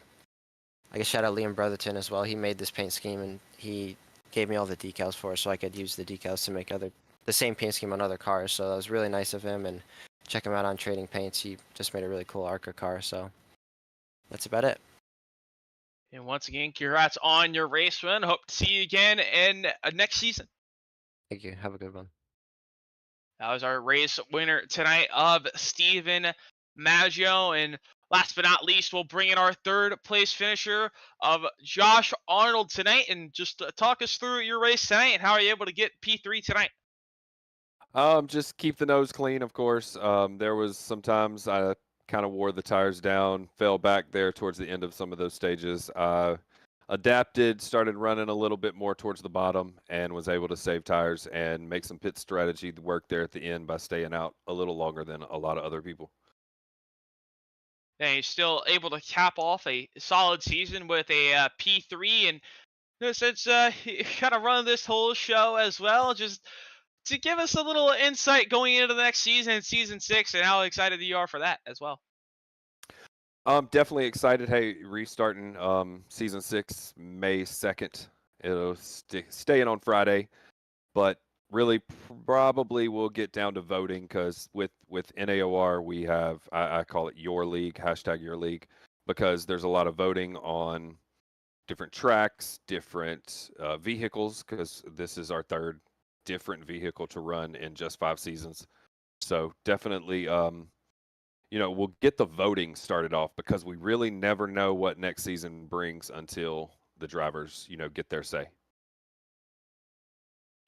I guess shout out Liam Brotherton as well. He made this paint scheme and he gave me all the decals for it so I could use the decals to make the same paint scheme on other cars. So that was really nice of him. And check him out on Trading Paints. He just made a really cool ARCA car. So that's about it. And once again, congrats on your race win. Hope to see you again in next season. Thank you. Have a good one. That was our race winner tonight of Steven Maggio. And last but not least, we'll bring in our third place finisher of Josh Arnold tonight. And just talk us through your race tonight and how are you able to get P3 tonight? Just keep the nose clean, of course. There was sometimes I kind of wore the tires down, fell back there towards the end of some of those stages. Adapted, started running a little bit more towards the bottom, and was able to save tires and make some pit strategy work there at the end by staying out a little longer than a lot of other people. And he's still able to cap off a solid season with a P3. And since he kind of run this whole show as well, just to give us a little insight going into the next season, season 6, and how excited you are for that as well. I'm definitely excited. Hey, restarting season 6 May 2nd. It'll stay in on Friday, but really probably we'll get down to voting because with NAOR we have I call it your league, hashtag your league, because there's a lot of voting on different tracks, different vehicles, because this is our third different vehicle to run in just 5 seasons. So definitely we'll get the voting started off because we really never know what next season brings until the drivers, get their say.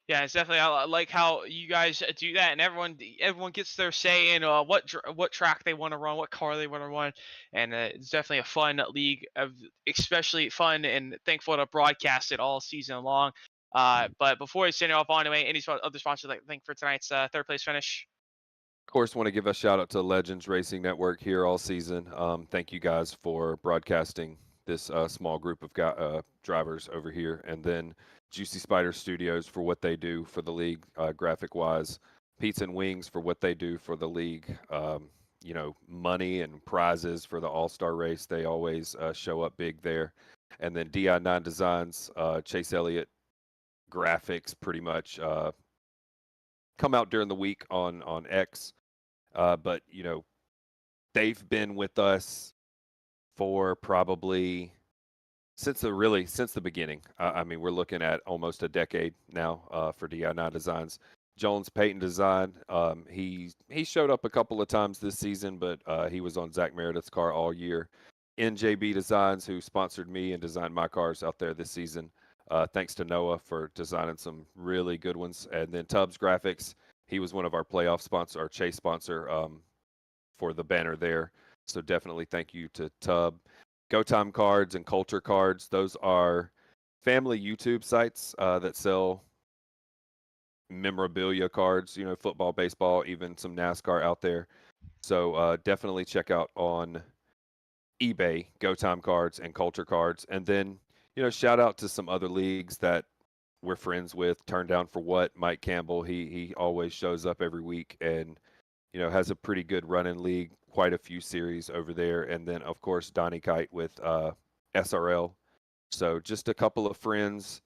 Yeah, it's definitely, I like how you guys do that, and everyone gets their say in what track they want to run, what car they want to run, and it's definitely a fun league, especially fun and thankful to broadcast it all season long. But before I send it off on the way, any other sponsors like thank for tonight's third place finish? Of course, want to give a shout out to Legends Racing Network here all season. Thank you guys for broadcasting this small group of drivers over here, and then Juicy Spider Studios for what they do for the league, graphic wise. Pizza and Wings for what they do for the league. You know, money and prizes for the All Star race. They always show up big there. And then di9 Designs, Chase Elliott graphics, pretty much come out during the week on X. But you know, they've been with us for probably since the beginning. I mean, we're looking at almost a decade now for di9 Designs. Jones Payton Design. He showed up a couple of times this season, but he was on Zach Meredith's car all year. NJB Designs, who sponsored me and designed my cars out there this season. Thanks to Noah for designing some really good ones. And then Tubbs Graphics. He was one of our playoff sponsor, our chase sponsor for the banner there. So definitely thank you to Tub. Go Time Cards and Culture Cards. Those are family YouTube sites that sell memorabilia cards, you know, football, baseball, even some NASCAR out there. So definitely check out on eBay, Go Time Cards and Culture Cards. And then, you know, shout out to some other leagues that we're friends with. Turn Down for What, Mike Campbell. He always shows up every week and, you know, has a pretty good running league, quite a few series over there. And then, of course, Donnie Kite with SRL. So just a couple of friends,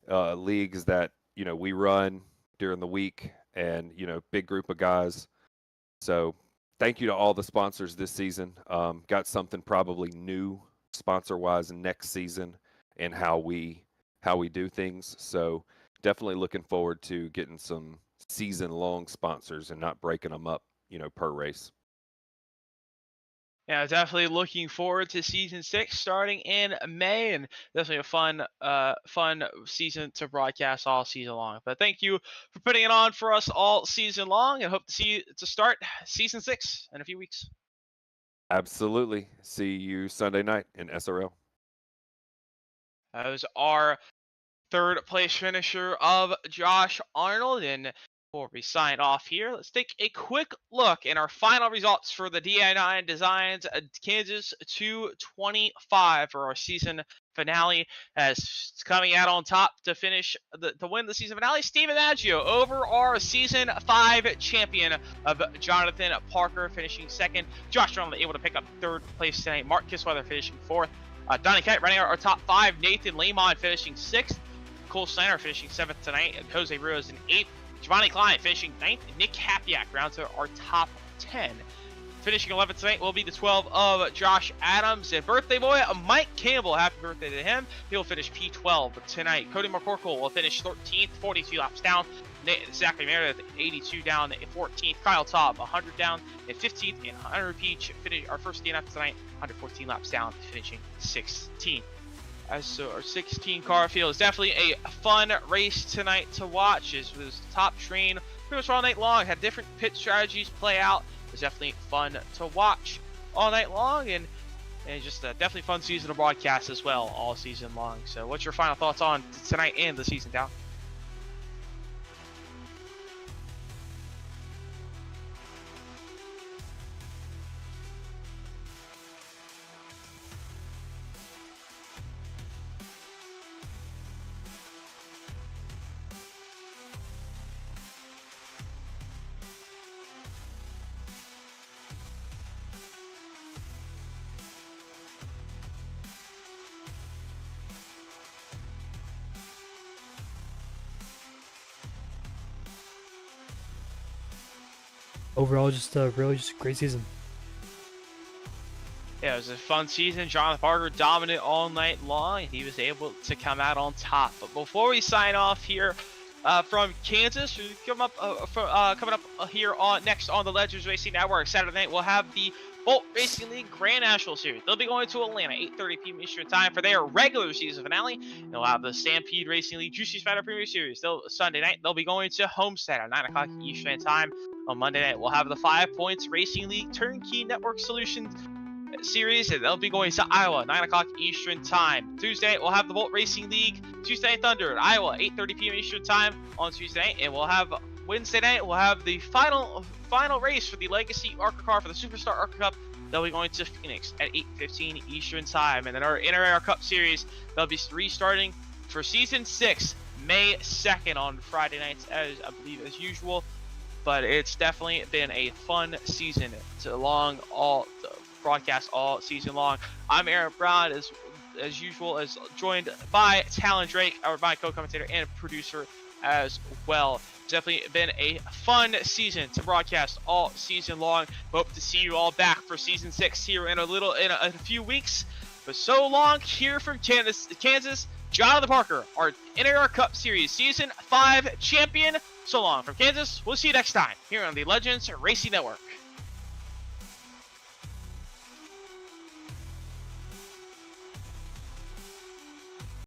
leagues that, you know, we run during the week and, you know, big group of guys. So thank you to all the sponsors this season. Got something probably new sponsor-wise next season and how we do things. So definitely looking forward to getting some season-long sponsors and not breaking them up, you know, per race. Yeah, definitely looking forward to season 6 starting in May, and definitely a fun season to broadcast all season long. But thank you for putting it on for us all season long, and hope to see you to start season 6 in a few weeks. Absolutely. See you Sunday night in SRL. Those are third place finisher of Josh Arnold. And before we sign off here, let's take a quick look in our final results for the di9 Designs Kansas 225 for our season finale. As coming out on top to finish to win the season finale, Steven Aggio over our season 5 champion of Jonathan Parker finishing second. Josh Arnold able to pick up third place tonight. Mark Kissweather finishing fourth. Donnie Kite running our top 5. Nathan Lamont finishing 6th. Cole Steiner finishing 7th tonight, and Jose Rios in 8th. Giovanni Klein finishing 9th. Nick Hapiak rounds out our top 10. Finishing 11th tonight will be the 12 of Josh Adams. And birthday boy Mike Campbell, happy birthday to him. He'll finish P12 tonight. Cody McCorkle will finish 13th, 42 laps down. Zachary Meredith, 82 down, 14th. Kyle Taub, 100 down, and 15th. And Hunter Peach finish our first DNF tonight, 114 laps down, finishing 16th. So our 16 car field is definitely a fun race tonight to watch. It was top train pretty much all night long. Had different pit strategies play out. It was definitely fun to watch all night long, and just a definitely fun season of broadcast as well all season long. So what's your final thoughts on tonight and the season, Down? Overall, just a great season. Yeah, it was a fun season. Jonathan Parker dominant all night long, and he was able to come out on top. But before we sign off here from Kansas, coming up here next on the Legends Racing Network, Saturday night, we'll have the Bolt Racing League Grand National Series. They'll be going to Atlanta, 8:30 p.m. Eastern Time for their regular season finale. They'll have the Stampede Racing League Juicy Spider Premier Series. Sunday night, they'll be going to Homestead at 9 o'clock Eastern Time. On Monday night, we'll have the 5 Points Racing League Turnkey Network Solutions Series, and they'll be going to Iowa, 9 o'clock Eastern Time. Tuesday night, we'll have the Bolt Racing League Tuesday Night Thunder at Iowa, 8:30 p.m. Eastern Time on Tuesday night, and we'll have Wednesday night, we'll have the final race for the Legacy ARCA car for the Superstar ARCA Cup. They'll be going to Phoenix at 8:15 Eastern Time. And then our NAOR Cup Series, they'll be restarting for Season 6, May 2nd on Friday nights, as I believe as usual. But it's definitely been a fun season to broadcast all season long. I'm Aaron Brown, as usual, as joined by Talon Drake, my co-commentator and producer as well. Definitely been a fun season to broadcast all season long. Hope to see you all back for Season 6 here in a few weeks. But so long here from Kansas, Jonathan Parker, our NAOR Cup Series Season 5 champion. So long from Kansas. We'll see you next time here on the Legends Racing Network.